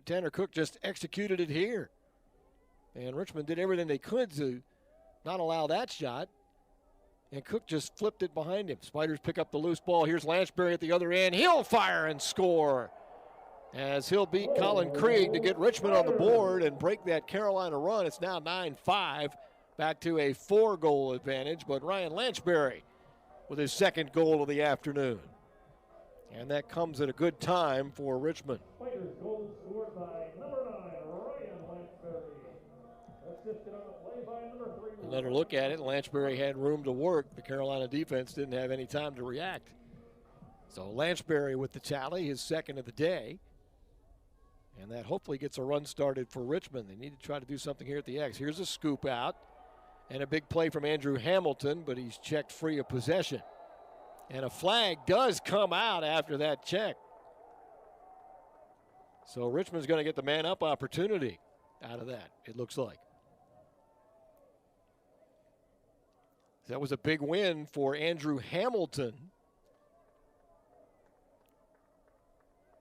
Tanner Cook just executed it here. And Richmond did everything they could to not allow that shot. And Cook just flipped it behind him. Spiders pick up the loose ball. Here's Lanchbury at the other end. He'll fire and score, as he'll beat Colin Krieg to get Richmond on the board and break that Carolina run. It's now 9-5, back to a 4-goal advantage. But Ryan Lanchbury with his second goal of the afternoon. And that comes at a good time for Richmond. Spiders goal scored by number 9, Ryan Lanchbury. Assisted on the play by number 3. Another look at it. Lanchbury had room to work. The Carolina defense didn't have any time to react. So Lanchbury with the tally, his second of the day. And that hopefully gets a run started for Richmond. They need to try to do something here at the X. Here's a scoop out. And a big play from Andrew Hamilton, but he's checked free of possession. And a flag does come out after that check. So Richmond's going to get the man-up opportunity out of that, it looks like. That was a big win for Andrew Hamilton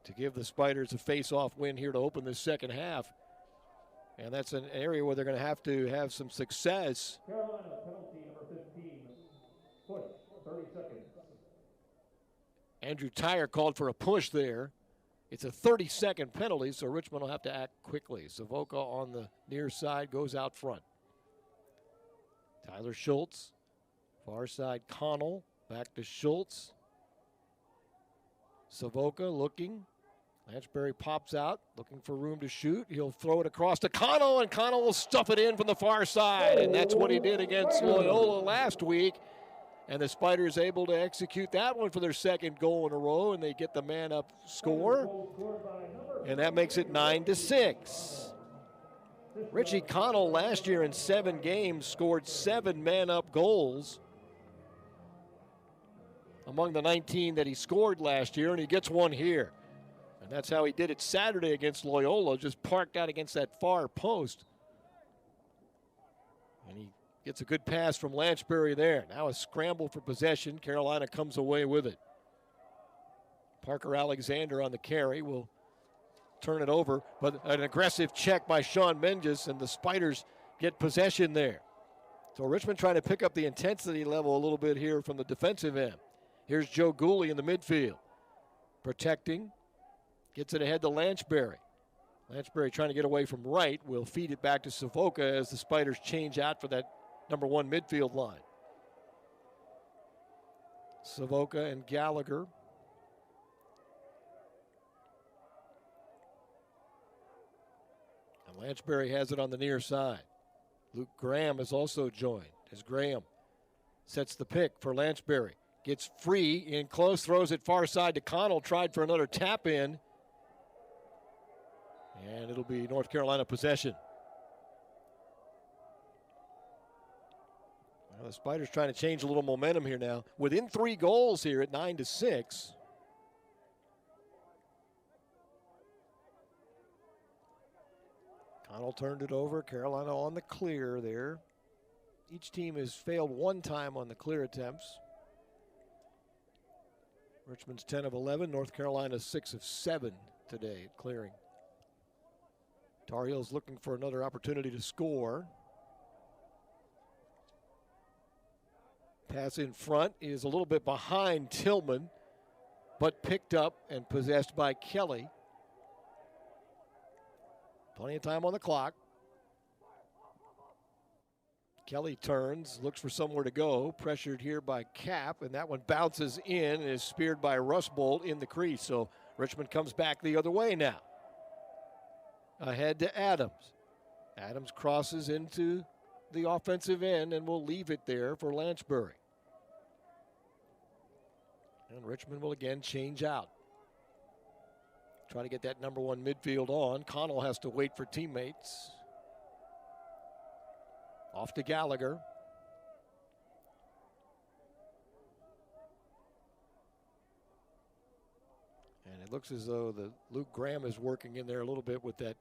to give the Spiders a face-off win here to open the second half. And that's an area where they're going to have some success. Carolina penalty number 15. Push, 30 seconds. Andrew Tyre called for a push there. It's a 30-second penalty, so Richmond will have to act quickly. Savoca on the near side goes out front. Tyler Schultz, far side Connell, back to Schultz. Savoca looking. Lanchbury pops out, looking for room to shoot. He'll throw it across to Connell, and Connell will stuff it in from the far side. And that's what he did against Loyola last week. And the Spiders able to execute that one for their second goal in a row, and they get the man-up score. And that makes it 9-6. Richie Connell last year in 7 games scored 7 man-up goals among the 19 that he scored last year, and he gets one here. And that's how he did it Saturday against Loyola, just parked out against that far post. And he gets a good pass from Lanchbury there. Now a scramble for possession. Carolina comes away with it. Parker Alexander on the carry will turn it over, but an aggressive check by Sean Menges, and the Spiders get possession there. So Richmond trying to pick up the intensity level a little bit here from the defensive end. Here's Joe Gooley in the midfield. Protecting. Gets it ahead to Lanchbury. Lanchbury trying to get away from right. Will feed it back to Savoca as the Spiders change out for that number 1 midfield line. Savoca and Gallagher. And Lanchbury has it on the near side. Luke Graham has also joined as Graham sets the pick for Lanchbury. Gets free in close, throws it far side to Connell. Tried for another tap in. And it'll be North Carolina possession. Well, the Spiders trying to change a little momentum here now. Within 3 goals here at 9-6. Connell turned it over. Carolina on the clear there. Each team has failed 1 time on the clear attempts. Richmond's 10 of 11. North Carolina's 6 of 7 today at clearing. Tar Heels looking for another opportunity to score. Pass in front is a little bit behind Tillman, but picked up and possessed by Kelly. Plenty of time on the clock. Kelly turns, looks for somewhere to go. Pressured here by Cap, and that one bounces in and is speared by Rusbolt in the crease. So Richmond comes back the other way now. Ahead to Adams. Adams crosses into the offensive end and will leave it there for Lanchbury. And Richmond will again change out. Try to get that number 1 midfield on. Connell has to wait for teammates. Off to Gallagher. And it looks as though Luke Graham is working in there a little bit with that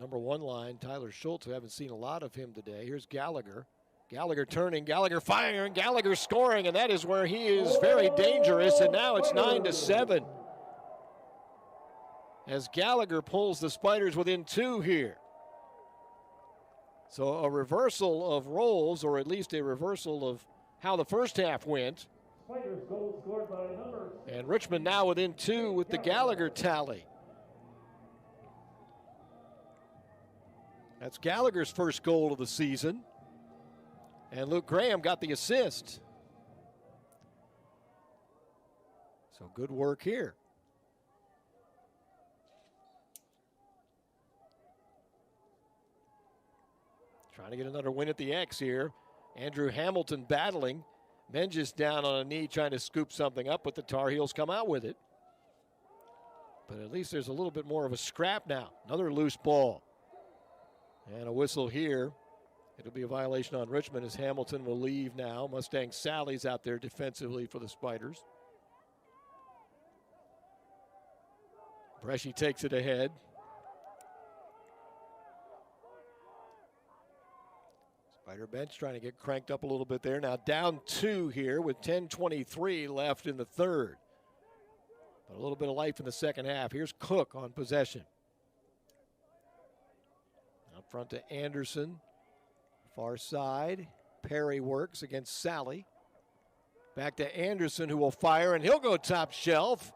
number 1 line. Tyler Schultz, we haven't seen a lot of him today. Here's Gallagher. Gallagher turning, Gallagher firing, Gallagher scoring, and that is where he is very dangerous, and now it's 9-7. As Gallagher pulls the Spiders within 2 here. So a reversal of roles, or at least a reversal of how the first half went. Spiders goal scored by number 6. And Richmond now within 2 with the Gallagher tally. That's Gallagher's first goal of the season. And Luke Graham got the assist. So good work here. Trying to get another win at the X here. Andrew Hamilton battling. Menges down on a knee trying to scoop something up, but the Tar Heels come out with it. But at least there's a little bit more of a scrap now. Another loose ball. And a whistle here. It'll be a violation on Richmond as Hamilton will leave now. Mustang Sally's out there defensively for the Spiders. Bresci takes it ahead. Spider bench trying to get cranked up a little bit there. Now down 2 here with 10:23 left in the third. But a little bit of life in the second half. Here's Cook on possession. Out front to Anderson. Far side. Perry works against Sally. Back to Anderson, who will fire, and he'll go top shelf.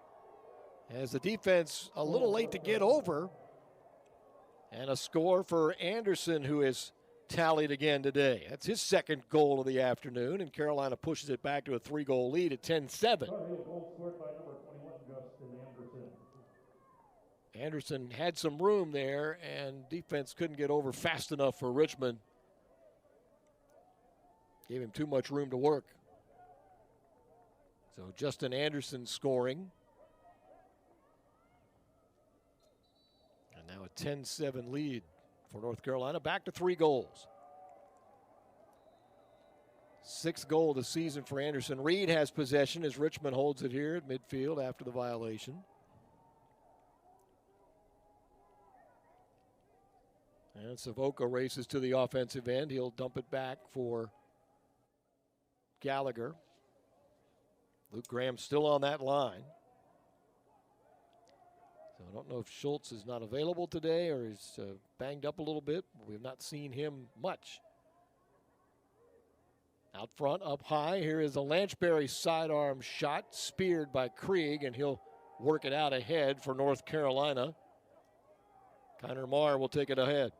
As the defense a little late to get over. And a score for Anderson, who has tallied again today. That's his second goal of the afternoon, and Carolina pushes it back to a 3-goal lead at 10-7. Goal scored by number 21, Justin Anderson. Anderson had some room there, and defense couldn't get over fast enough for Richmond. Gave him too much room to work. So Justin Anderson scoring. And now a 10-7 lead for North Carolina. Back to 3 goals. 6th goal of the season for Anderson. Reed has possession as Richmond holds it here at midfield after the violation. And Savoca races to the offensive end. He'll dump it back for Gallagher. Luke Graham still on that line. So I don't know if Schultz is not available today or is banged up a little bit. We've not seen him much. Out front, up high, here is a Lanchbury sidearm shot, speared by Krieg, and he'll work it out ahead for North Carolina. Connor Marr will take it ahead.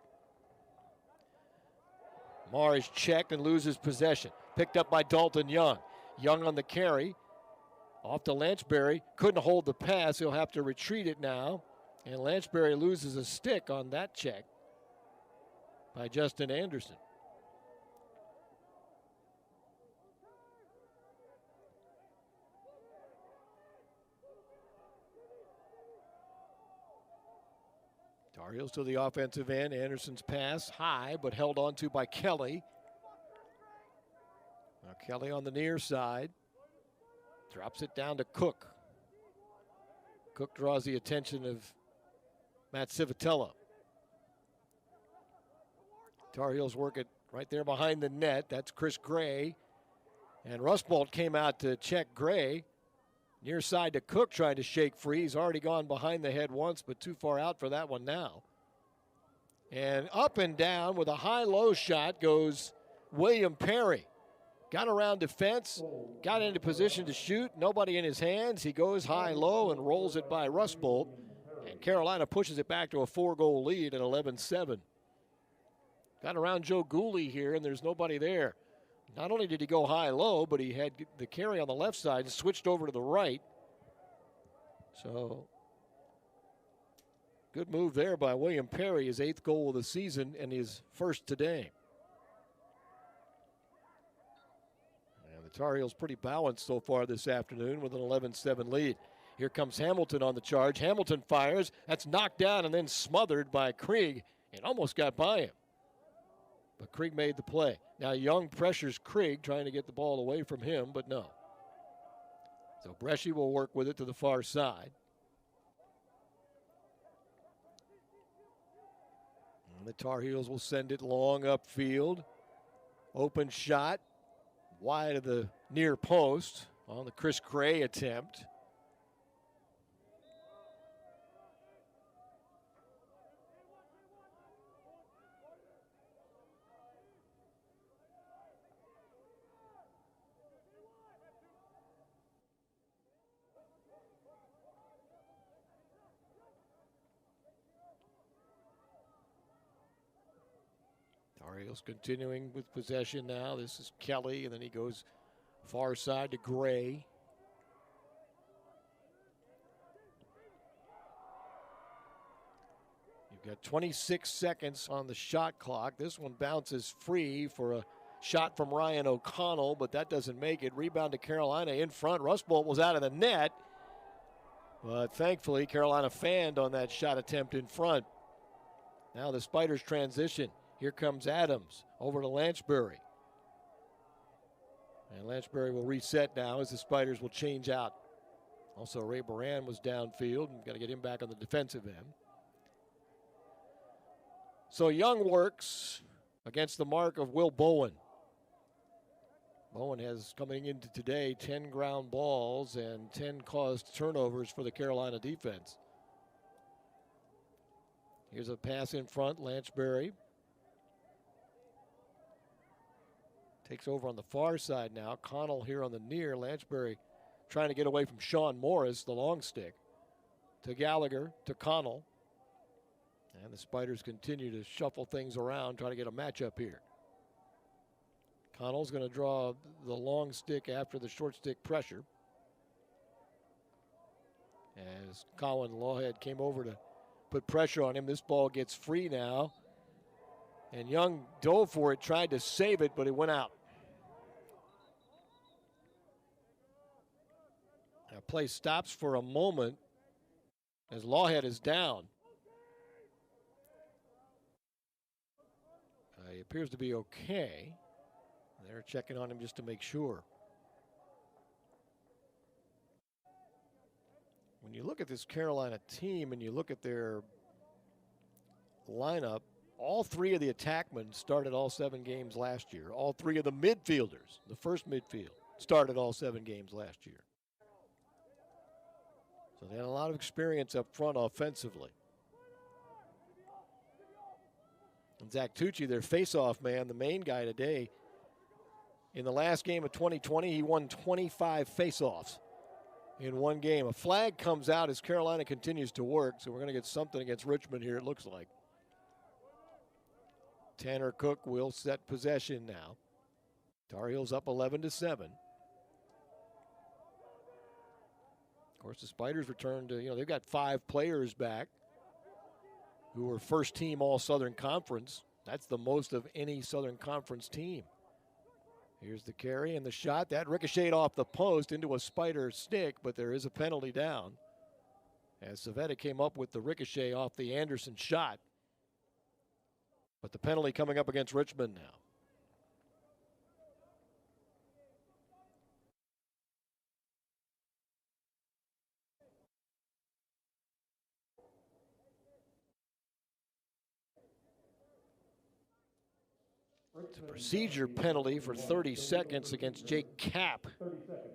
Marr is checked and loses possession. Picked up by Dalton Young. Young on the carry. Off to Lanchbury. Couldn't hold the pass. He'll have to retreat it now. And Lanchbury loses a stick on that check by Justin Anderson. Tar Heels to the offensive end. Anderson's pass high, but held on to by Kelly. Now Kelly on the near side. Drops it down to Cook. Cook draws the attention of Matt Civitella. Tar Heels work it right there behind the net. That's Chris Gray. And Rustbolt came out to check Gray. Near side to Cook, trying to shake free. He's already gone behind the head once, but too far out for that one now. And up and down with a high-low shot goes William Perry. Got around defense, got into position to shoot. Nobody in his hands. He goes high-low and rolls it by Rustbolt. And Carolina pushes it back to a 4-goal lead at 11-7. Got around Joe Gooley here, and there's nobody there. Not only did he go high-low, but he had the carry on the left side and switched over to the right. So, good move there by William Perry, his 8th goal of the season and his first today. And the Tar Heels pretty balanced so far this afternoon with an 11-7 lead. Here comes Hamilton on the charge. Hamilton fires. That's knocked down and then smothered by Krieg. It almost got by him. But Krieg made the play. Now Young pressures Krieg, trying to get the ball away from him, but no. So Bresci will work with it to the far side. And the Tar Heels will send it long upfield. Open shot, wide of the near post on the Chris Gray attempt. Tar Heels continuing with possession now. This is Kelly, and then he goes far side to Gray. You've got 26 seconds on the shot clock. This one bounces free for a shot from Ryan O'Connell, but that doesn't make it. Rebound to Carolina in front. Rustbolt was out of the net, but thankfully Carolina fanned on that shot attempt in front. Now the Spiders transition. Here comes Adams over to Lanchbury. And Lanchbury will reset now as the Spiders will change out. Also, Ray Baran was downfield, and got to get him back on the defensive end. So Young works against the mark of Will Bowen. Bowen has, coming into today, 10 ground balls and 10 caused turnovers for the Carolina defense. Here's a pass in front, Lanchbury. Takes over on the far side now. Connell here on the near. Lanchbury trying to get away from Sean Morris, the long stick. To Gallagher, to Connell. And And the Spiders continue to shuffle things around, try to get a matchup here. Connell's going to draw the long stick after the short stick pressure. As Colin Lawhead came over to put pressure on him, this ball gets free now. And Young dove for it, tried to save it, but it went out. Now play stops for a moment as Lawhead is down. He appears to be okay. They're checking on him just to make sure. When you look at this Carolina team and you look at their lineup, all three of the attackmen started all 7 games last year. All three of the midfielders, the first midfield, started all 7 games last year. So they had a lot of experience up front offensively. And Zach Tucci, their face-off man, the main guy today, in the last game of 2020, he won 25 face-offs in one game. A flag comes out as Carolina continues to work, so we're going to get something against Richmond here, it looks like. Tanner Cook will set possession now. Tar Heels up 11-7. Of course, the Spiders returned to, they've got 5 players back who were first team All-Southern Conference. That's the most of any Southern Conference team. Here's the carry and the shot. That ricocheted off the post into a Spider stick, but there is a penalty down. As Savetta came up with the ricochet off the Anderson shot. But the penalty coming up against Richmond now. It's a procedure penalty for 30 seconds against Jake Kapp. 30 seconds.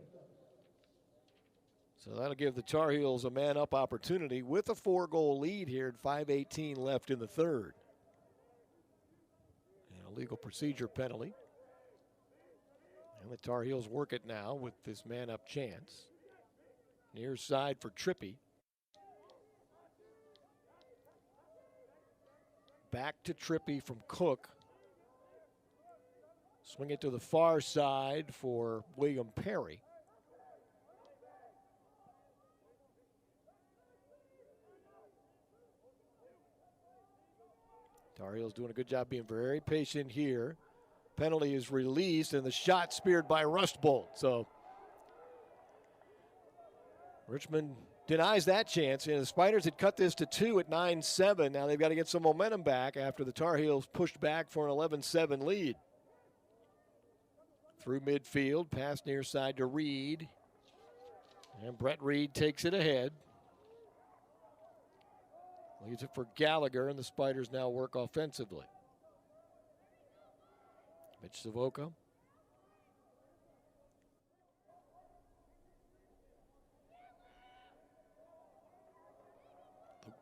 So that'll give the Tar Heels a man-up opportunity with a 4-goal lead here at 5:18 left in the third. And a legal procedure penalty. And the Tar Heels work it now with this man-up chance. Near side for Trippy. Back to Trippy from Cook. Swing it to the far side for William Perry. Tar Heels doing a good job being very patient here. Penalty is released and the shot speared by Rustbolt. So Richmond denies that chance. The Spiders had cut this to 2 at 9-7. Now they've got to get some momentum back after the Tar Heels pushed back for an 11-7 lead. Through midfield, pass near side to Reed. And Brett Reed takes it ahead. Leaves it for Gallagher, and the Spiders now work offensively. Mitch Savoca.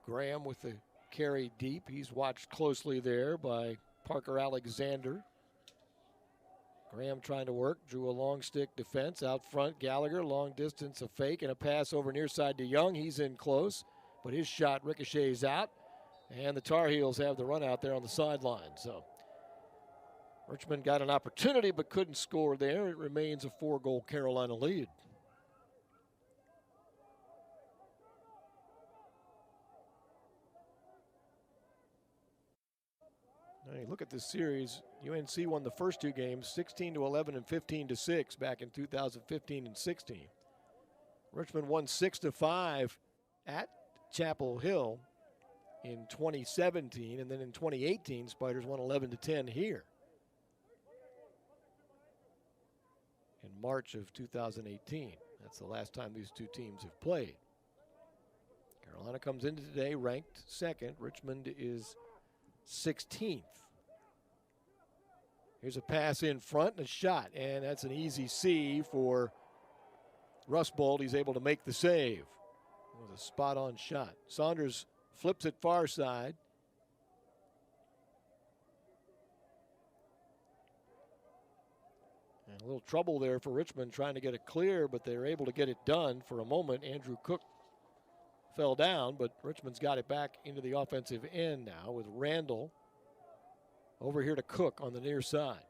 Graham with the carry deep. He's watched closely there by Parker Alexander. Graham trying to work, drew a long stick defense out front. Gallagher, long distance, a fake, and a pass over near side to Young. He's in close, but his shot ricochets out, and the Tar Heels have the run out there on the sideline. So Richmond got an opportunity but couldn't score there. It remains a 4-goal Carolina lead. Now you look at this series, UNC won the first 2 games, 16-11 and 15-6 back in 2015 and 16. Richmond won 6-5 at Chapel Hill in 2017, and then in 2018, Spiders won 11-10 here in March of 2018. That's the last time these 2 teams have played. Carolina comes into today ranked 2nd. Richmond is 16th. Here's a pass in front and a shot, and that's an easy C for Rustbolt. He's able to make the save. It was a spot-on shot. Saunders flips it far side. And a little trouble there for Richmond trying to get it clear, but they're able to get it done for a moment. Andrew Cook fell down, but Richmond's got it back into the offensive end now with Randall over here to Cook on the near side.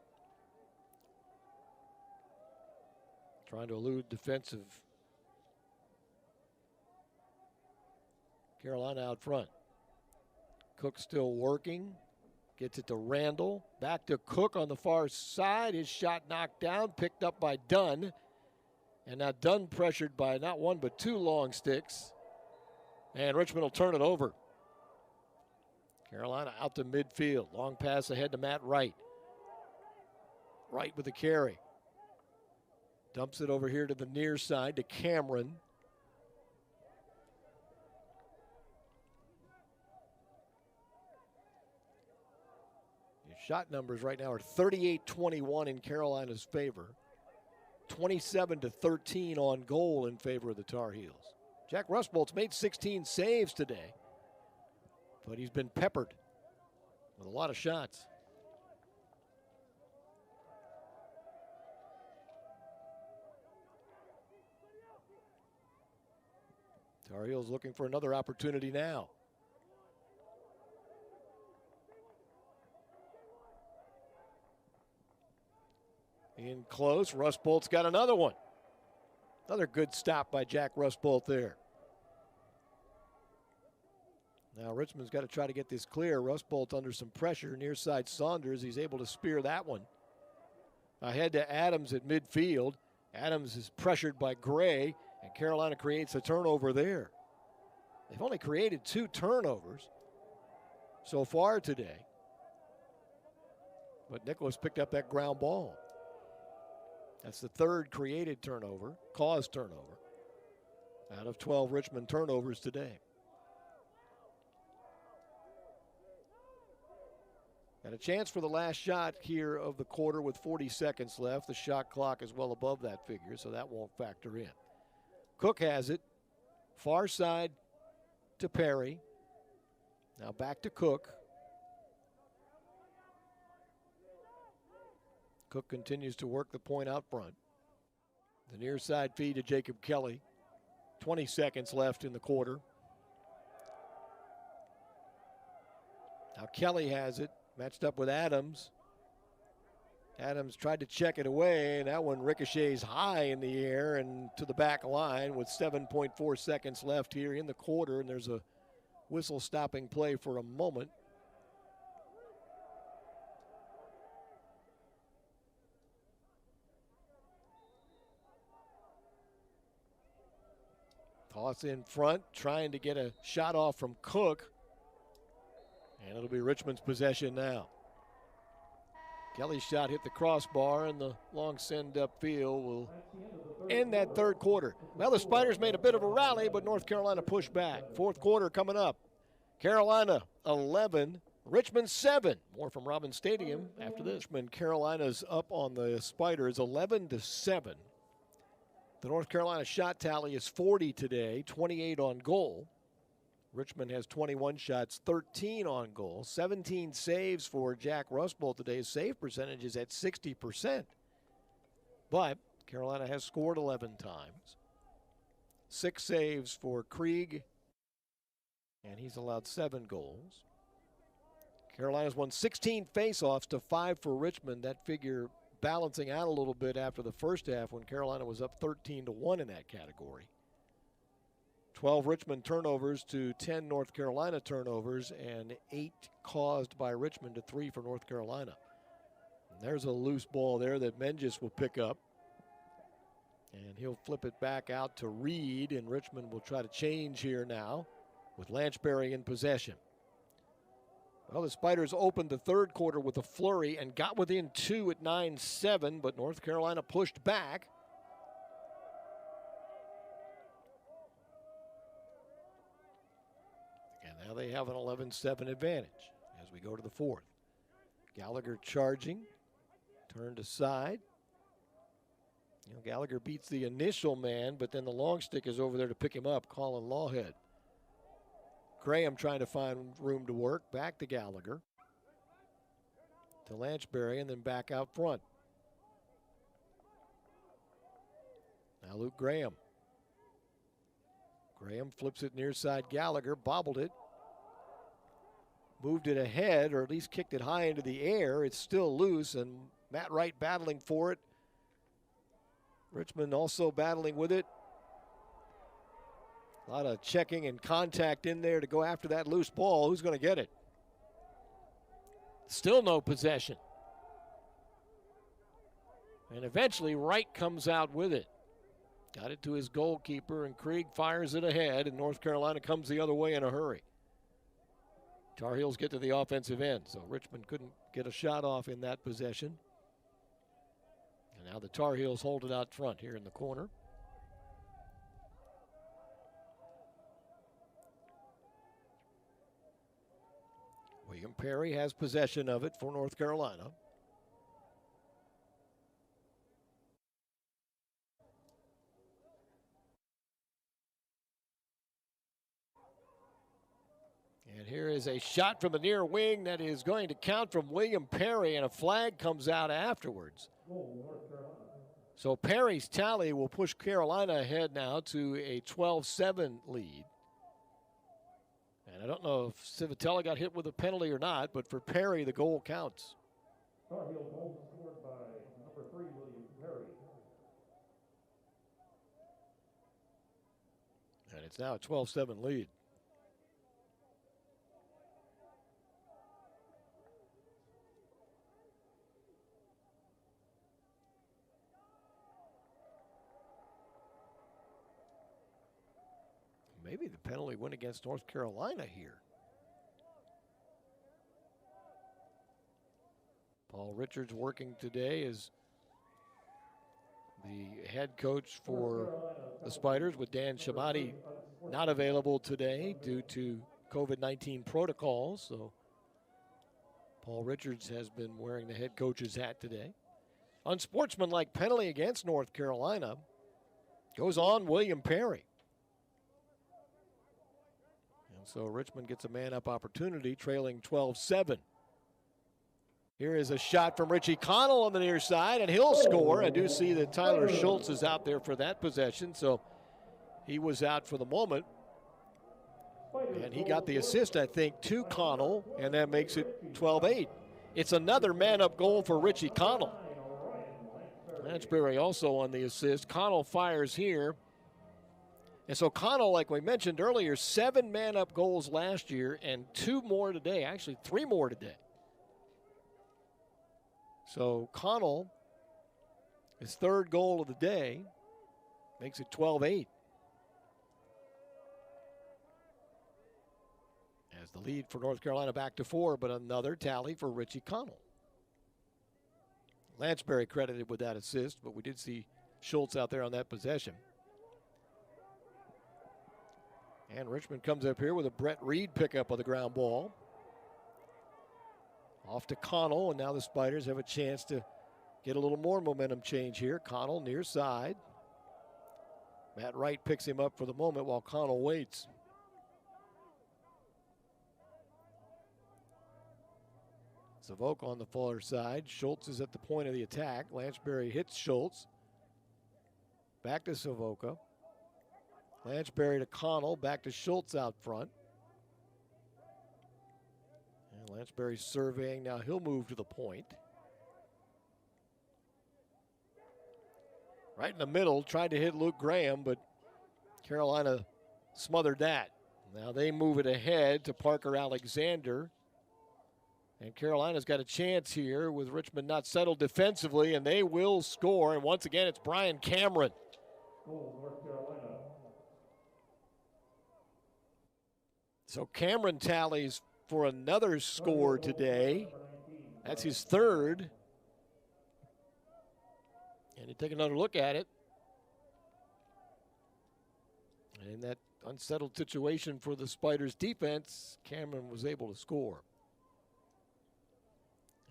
Trying to elude defensive Carolina out front. Cook still working. Gets it to Randall. Back to Cook on the far side. His shot knocked down, picked up by Dunn. And now Dunn pressured by not one but two long sticks. And Richmond will turn it over. Carolina out to midfield. Long pass ahead to Matt Wright. Wright with the carry. Dumps it over here to the near side to Cameron. His shot numbers right now are 38-21 in Carolina's favor. 27-13 on goal in favor of the Tar Heels. Jack Rustbolt's made 16 saves today, but he's been peppered with a lot of shots. Tar Heels looking for another opportunity now. In close, Rustbolt's got another one. Another good stop by Jack Rustbolt there. Now Richmond's got to try to get this clear. Rustbolt under some pressure. Near side Saunders, he's able to spear that one. Ahead to Adams at midfield. Adams is pressured by Gray, and Carolina creates a turnover there. They've only created 2 turnovers so far today. But Nicholas picked up that ground ball. That's the 3rd created turnover, caused turnover, out of 12 Richmond turnovers today. Got a chance for the last shot here of the quarter with 40 seconds left. The shot clock is well above that figure, so that won't factor in. Cook has it. Far side to Perry. Now back to Cook. Cook continues to work the point out front. The near side feed to Jacob Kelly. 20 seconds left in the quarter. Now Kelly has it, matched up with Adams. Adams tried to check it away, and that one ricochets high in the air and to the back line with 7.4 seconds left here in the quarter, and there's a whistle stopping play for a moment. Toss in front, trying to get a shot off from Cook. And it'll be Richmond's possession now. Kelly's shot hit the crossbar, and the long send upfield will end that 3rd quarter. Well, the Spiders made a bit of a rally, but North Carolina pushed back. 4th quarter coming up. Carolina 11, Richmond 7. More from Robins Stadium after this. Richmond, Carolina's up on the Spiders 11-7. The North Carolina shot tally is 40 today, 28 on goal. Richmond has 21 shots, 13 on goal, 17 saves for Jack Rustbolt today. His save percentage is at 60%. But Carolina has scored 11 times. 6 saves for Krieg, and he's allowed 7 goals. Carolina's won 16 faceoffs to 5 for Richmond. That figure balancing out a little bit after the first half when Carolina was up 13-1 in that category. 12 Richmond turnovers to 10 North Carolina turnovers, and 8 caused by Richmond to 3 for North Carolina. And there's a loose ball there that Menges will pick up. And he'll flip it back out to Reed, and Richmond will try to change here now with Lanchbury in possession. Well, the Spiders opened the 3rd quarter with a flurry and got within 2 at 9-7, but North Carolina pushed back. And now they have an 11-7 advantage as we go to the 4th. Gallagher charging, turned aside. You know, Gallagher beats the initial man, but then the long stick is over there to pick him up, Colin Lawhead. Graham trying to find room to work. Back to Gallagher. To Lanchbury, and then back out front. Now Luke Graham. Graham flips it near side. Gallagher bobbled it. Moved it ahead, or at least kicked it high into the air. It's still loose, and Matt Wright battling for it. Richmond also battling with it. A lot of checking and contact in there to go after that loose ball. Who's going to get it? Still no possession. And eventually Wright comes out with it. Got it to his goalkeeper, and Krieg fires it ahead, and North Carolina comes the other way in a hurry. Tar Heels get to the offensive end, so Richmond couldn't get a shot off in that possession. And now the Tar Heels hold it out front here in the corner. William Perry has possession of it for North Carolina. And here is a shot from the near wing that is going to count from William Perry, and a flag comes out afterwards. So Perry's tally will push Carolina ahead now to a 12-7 lead. And I don't know if Civitella got hit with a penalty or not, but for Perry, the goal counts. Tar Heel goal scored by number 3, William Perry. And it's now a 12-7 lead. Maybe the penalty went against North Carolina here. Paul Richards working today as the head coach for the Spiders, with Dan Shamati not available today due to COVID-19 protocols. So Paul Richards has been wearing the head coach's hat today. Unsportsmanlike penalty against North Carolina goes on William Perry. So Richmond gets a man-up opportunity, trailing 12-7. Here is a shot from Richie Connell on the near side, and he'll score. I do see that Tyler Schultz is out there for that possession, so he was out for the moment. And he got the assist, I think, to Connell, and that makes it 12-8. It's another man-up goal for Richie Connell. Lansbury also on the assist. Connell fires here. And so Connell, like we mentioned earlier, 7 man-up goals last year and 2 more today. Actually, 3 more today. So Connell, his 3rd goal of the day, makes it 12-8. As the lead for North Carolina back to 4, but another tally for Richie Connell. Lansbury credited with that assist, but we did see Schultz out there on that possession. And Richmond comes up here with a Brett Reed pickup of the ground ball. Off to Connell, and now the Spiders have a chance to get a little more momentum change here. Connell near side. Matt Wright picks him up for the moment while Connell waits. Savoca on the far side. Schultz is at the point of the attack. Lansbury hits Schultz. Back to Savoca. Lansbury to Connell, back to Schultz out front. And Lansbury's surveying, now he'll move to the point. Right in the middle, tried to hit Luke Graham, but Carolina smothered that. Now they move it ahead to Parker Alexander. And Carolina's got a chance here with Richmond not settled defensively, and they will score. And once again, it's Brian Cameron. Goal, North Carolina. So Cameron tallies for another score today. That's his 3rd. And you take another look at it. And in that unsettled situation for the Spiders defense, Cameron was able to score.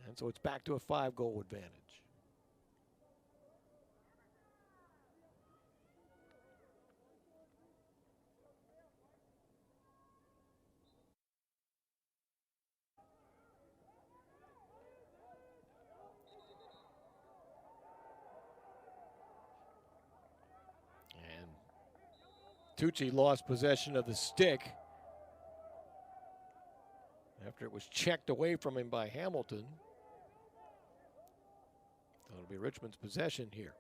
And so it's back to a 5-goal advantage. Tucci lost possession of the stick after it was checked away from him by Hamilton. It'll be Richmond's possession here.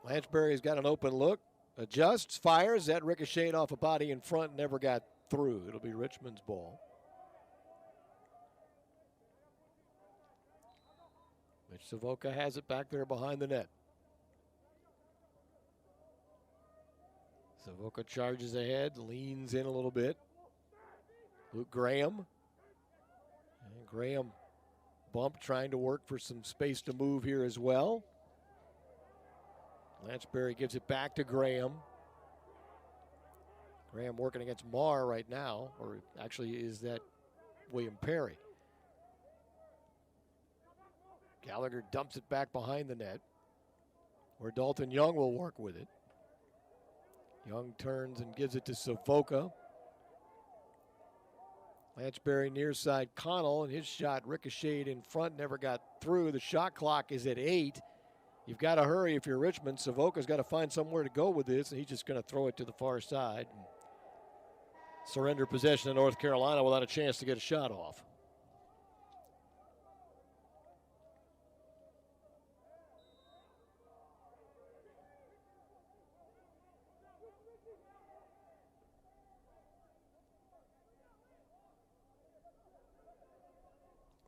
Lanchbury's got an open look, adjusts, fires. That ricocheted off a body in front, never got through. It'll be Richmond's ball. Mitch Savoca has it back there behind the net. Savoca charges ahead, leans in a little bit. Luke Graham. And Graham bumped, trying to work for some space to move here as well. Lanchbury gives it back to Graham. Graham working against Marr right now, or actually is that William Perry. Gallagher dumps it back behind the net, where Dalton Young will work with it. Young turns and gives it to Savoca. Lanchbury near side Connell, and his shot ricocheted in front, never got through. The shot clock is at 8. You've got to hurry if you're Richmond. Savoca's got to find somewhere to go with this, and he's just going to throw it to the far side. Surrender possession to North Carolina without a chance to get a shot off.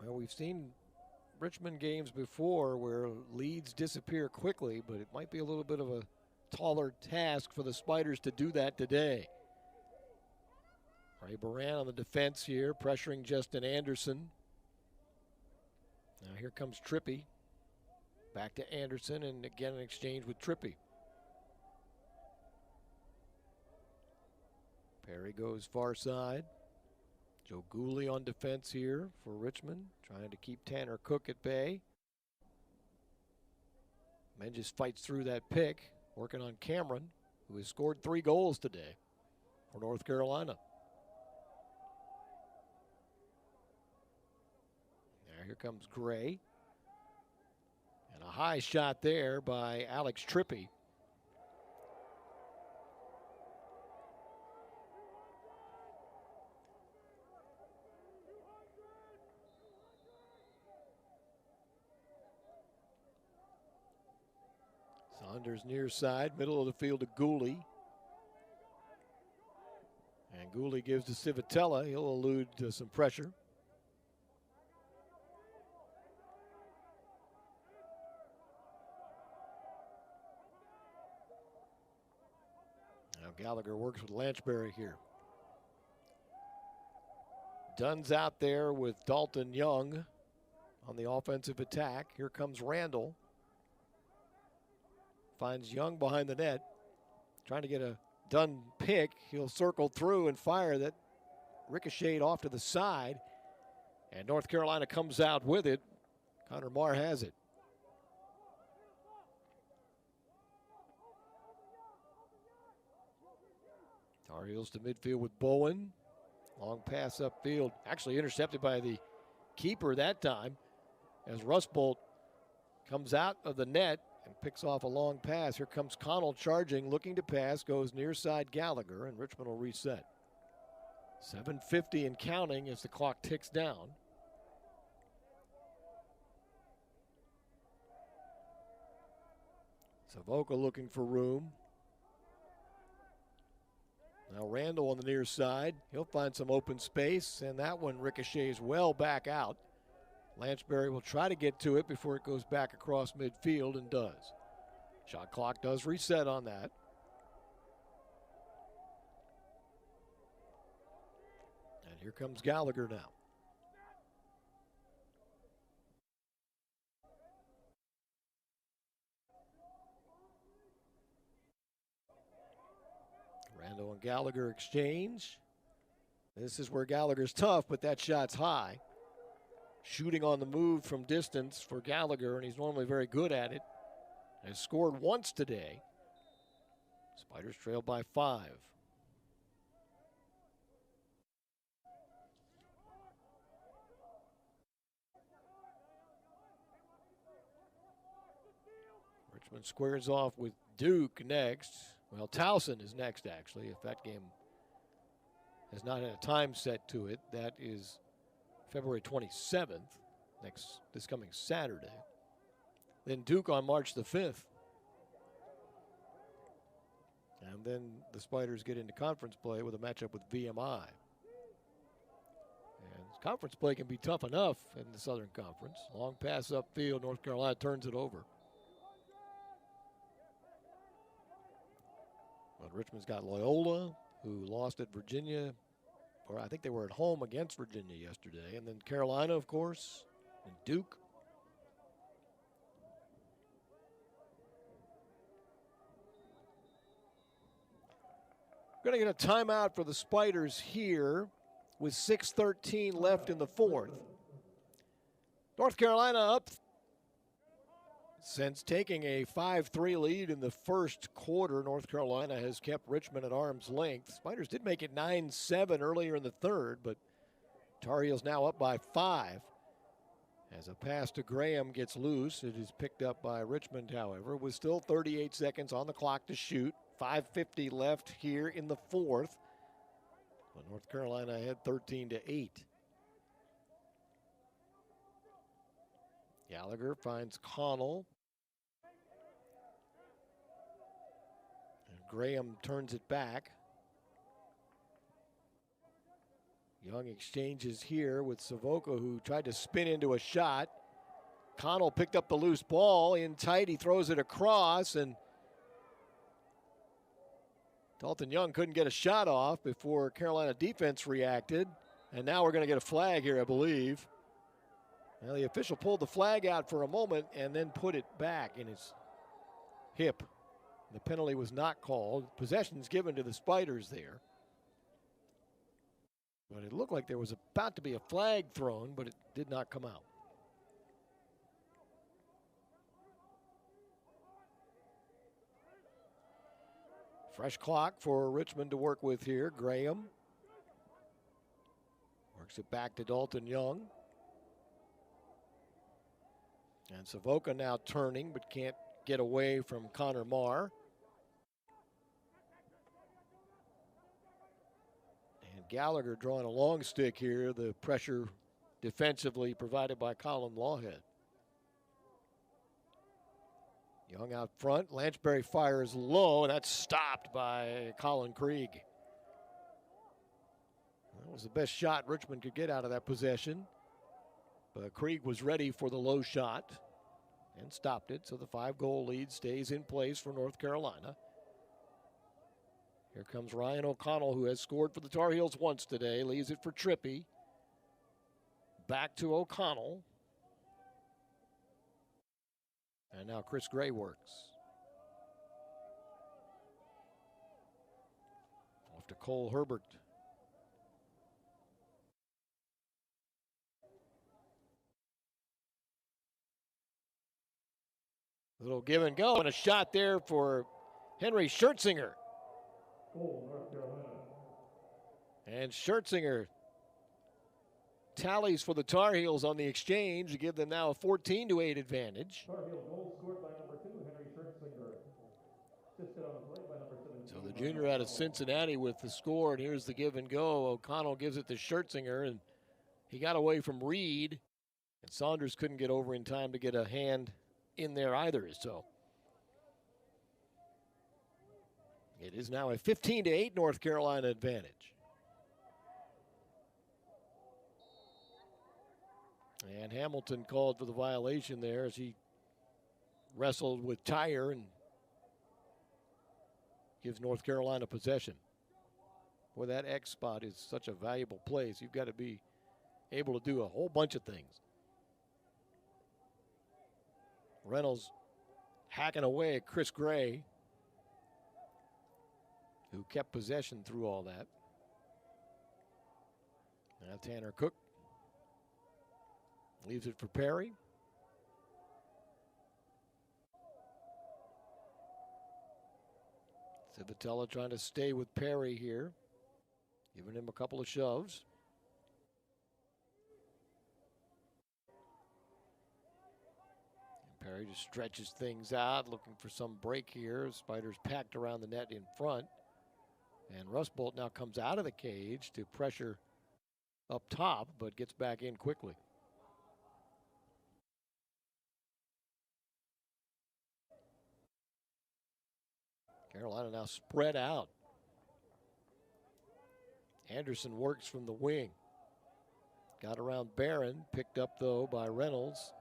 Well, we've seen Richmond games before where leads disappear quickly, but it might be a little bit of a taller task for the Spiders to do that today. Ray Baran on the defense here, pressuring Justin Anderson. Now here comes Trippy. Back to Anderson, and again an exchange with Trippy. Perry goes far side. Joe Gooley on defense here for Richmond, trying to keep Tanner Cook at bay. Menges fights through that pick, working on Cameron, who has scored 3 goals today for North Carolina. Now here comes Gray. And a high shot there by Alex Trippy. Saunders near side, middle of the field to Gooley. And Gooley gives to Civitella. He'll elude to some pressure. Now Gallagher works with Lanchbury here. Dunn's out there with Dalton Young on the offensive attack. Here comes Randall. Finds Young behind the net, trying to get a Dunn pick. He'll circle through and fire that ricocheted off to the side. And North Carolina comes out with it. Connor Marr has it. Tar Heels to midfield with Bowen. Long pass upfield. Actually intercepted by the keeper that time as Rustbolt comes out of the net and picks off a long pass. Here comes Connell charging, looking to pass, goes near side Gallagher, and Richmond will reset. 7:50 and counting as the clock ticks down. Savoca looking for room. Now Randall on the near side. He'll find some open space, and that one ricochets well back out. Lanchbury will try to get to it before it goes back across midfield, and does. Shot clock does reset on that. And here comes Gallagher now. Randall and Gallagher exchange. This is where Gallagher's tough, but that shot's high. Shooting on the move from distance for Gallagher, and he's normally very good at it. Has scored once today. Spiders trail by 5. Richmond squares off with Duke next. Well, Towson is next, actually, if that game has not had a time set to it. That is February 27th, this coming Saturday. Then Duke on March the 5th. And then the Spiders get into conference play with a matchup with VMI. And conference play can be tough enough in the Southern Conference. Long pass upfield, North Carolina turns it over. But Richmond's got Loyola, who lost at Virginia, or I think they were at home against Virginia yesterday. And then Carolina, of course, and Duke. We're going to get a timeout for the Spiders here with 6:13 left in the fourth. North Carolina up since taking a 5-3 lead in the first quarter. North Carolina has kept Richmond at arm's length. Spiders did make it 9-7 earlier in the third, but Tar Heels now up by 5. As a pass to Graham gets loose, it is picked up by Richmond, however, with still 38 seconds on the clock to shoot. 5:50 left here in the fourth. But North Carolina ahead 13-8. Gallagher finds Connell. And Graham turns it back. Young exchanges here with Savoca, who tried to spin into a shot. Connell picked up the loose ball in tight. He throws it across, and Dalton Young couldn't get a shot off before Carolina defense reacted. And now we're going to get a flag here, I believe. Well, the official pulled the flag out for a moment and then put it back in his hip. The penalty was not called. Possession's given to the Spiders there. But it looked like there was about to be a flag thrown, but it did not come out. Fresh clock for Richmond to work with here. Graham works it back to Dalton Young. And Savoca now turning, but can't get away from Connor Marr. And Gallagher drawing a long stick here. The pressure defensively provided by Colin Lawhead. Young out front. Lanchbury fires low, and that's stopped by Colin Krieg. That was the best shot Richmond could get out of that possession. But Krieg was ready for the low shot and stopped it, so the 5-goal lead stays in place for North Carolina. Here comes Ryan O'Connell, who has scored for the Tar Heels once today. Leaves it for Trippy. Back to O'Connell. And now Chris Gray works. Off to Cole Herbert. Little give and go, and a shot there for Henry Schertzinger. North Carolina. And Schertzinger tallies for the Tar Heels on the exchange to give them now a 14-8 advantage. Tar Heel goal scored by number 2, Henry Schertzinger. Assisted on the play by number 17. So the junior out of Cincinnati with the score, and here's the give and go. O'Connell gives it to Schertzinger, and he got away from Reed, and Saunders couldn't get over in time to get a hand in there either. So it is now a 15-8 North Carolina advantage. And Hamilton called for the violation there as he wrestled with Tyre and gives North Carolina possession. Boy, that X spot is such a valuable place. You've got to be able to do a whole bunch of things. Reynolds hacking away at Chris Gray, who kept possession through all that. Now Tanner Cook leaves it for Perry. Civitella trying to stay with Perry here, giving him a couple of shoves. Perry just stretches things out, looking for some break here. Spiders packed around the net in front. And Rustbolt now comes out of the cage to pressure up top, but gets back in quickly. Carolina now spread out. Anderson works from the wing. Got around Barron, picked up though by Reynolds.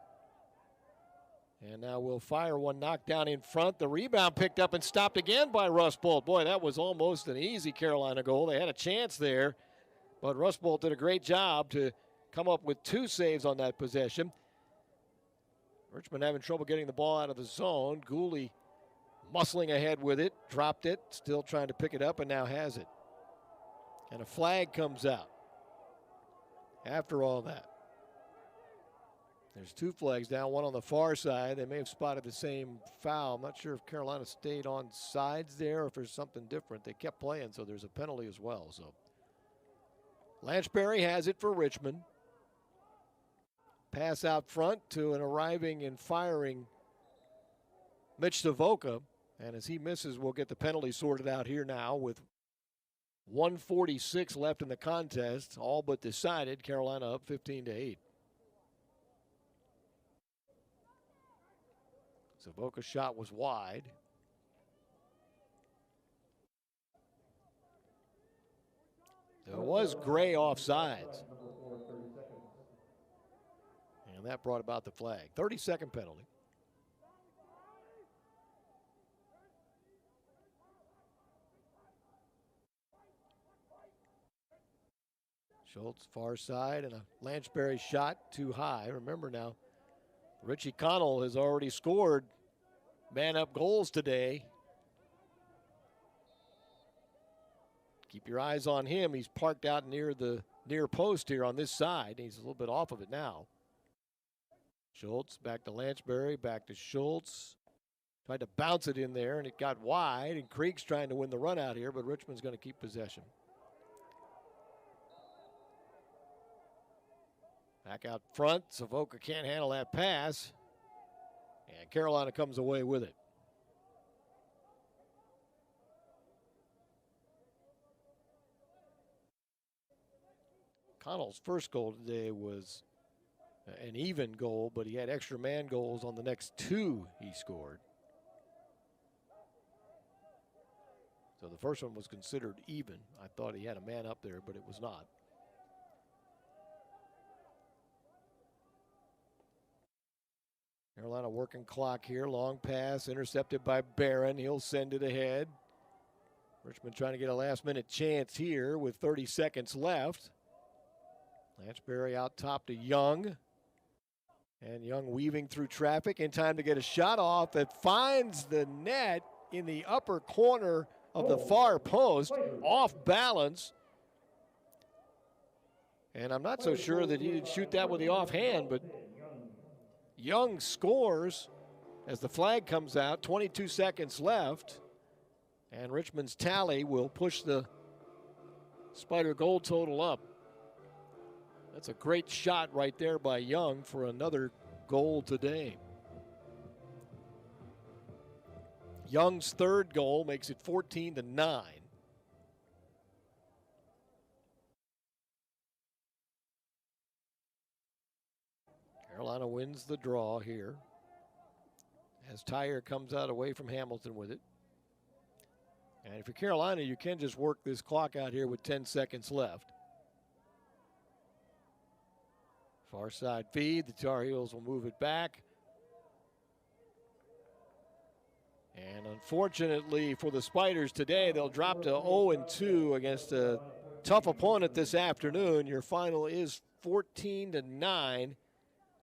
And now we'll fire one knocked down in front. The rebound picked up and stopped again by Rustbolt. Boy, that was almost an easy Carolina goal. They had a chance there, but Rustbolt did a great job to come up with 2 saves on that possession. Richmond having trouble getting the ball out of the zone. Gooley muscling ahead with it, dropped it, still trying to pick it up, and now has it. And a flag comes out after all that. There's 2 flags down, one on the far side. They may have spotted the same foul. I'm not sure if Carolina stayed on sides there or if there's something different. They kept playing, so there's a penalty as well. So Lanchberry has it for Richmond. Pass out front to an arriving and firing Mitch Savoca. And as he misses, we'll get the penalty sorted out here now with 1:46 left in the contest. All but decided. Carolina up 15-8. Savoca's shot was wide. There was Gray offsides. And that brought about the flag. 30-second penalty. Schultz far side and a Lanchberry shot too high. Remember now, Richie Connell has already scored man-up goals today. Keep your eyes on him. He's parked out near the near post here on this side. He's a little bit off of it now. Schultz back to Lanchberry, back to Schultz. Tried to bounce it in there, and it got wide, and Krieg's trying to win the run out here, but Richmond's going to keep possession. Back out front, Savoca can't handle that pass, and Carolina comes away with it. Connell's first goal today was an even goal, but he had extra man goals on the next 2 he scored. So the first one was considered even. I thought he had a man up there, but it was not. Carolina working clock here. Long pass intercepted by Barron. He'll send it ahead. Richmond trying to get a last-minute chance here with 30 seconds left. Lanchberry out top to Young. And Young weaving through traffic in time to get a shot off that finds the net in the upper corner of the far post, off balance. And I'm not so sure that he didn't shoot that with the offhand, but Young scores as the flag comes out, 22 seconds left. And Richmond's tally will push the Spider goal total up. That's a great shot right there by Young for another goal today. Young's third goal makes it 14-9. Carolina wins the draw here as Tyre comes out away from Hamilton with it. And if you're Carolina, you can just work this clock out here with 10 seconds left. Far side feed, the Tar Heels will move it back. And unfortunately for the Spiders today, they'll drop to 0-2 against a tough opponent this afternoon. Your final is 14-9.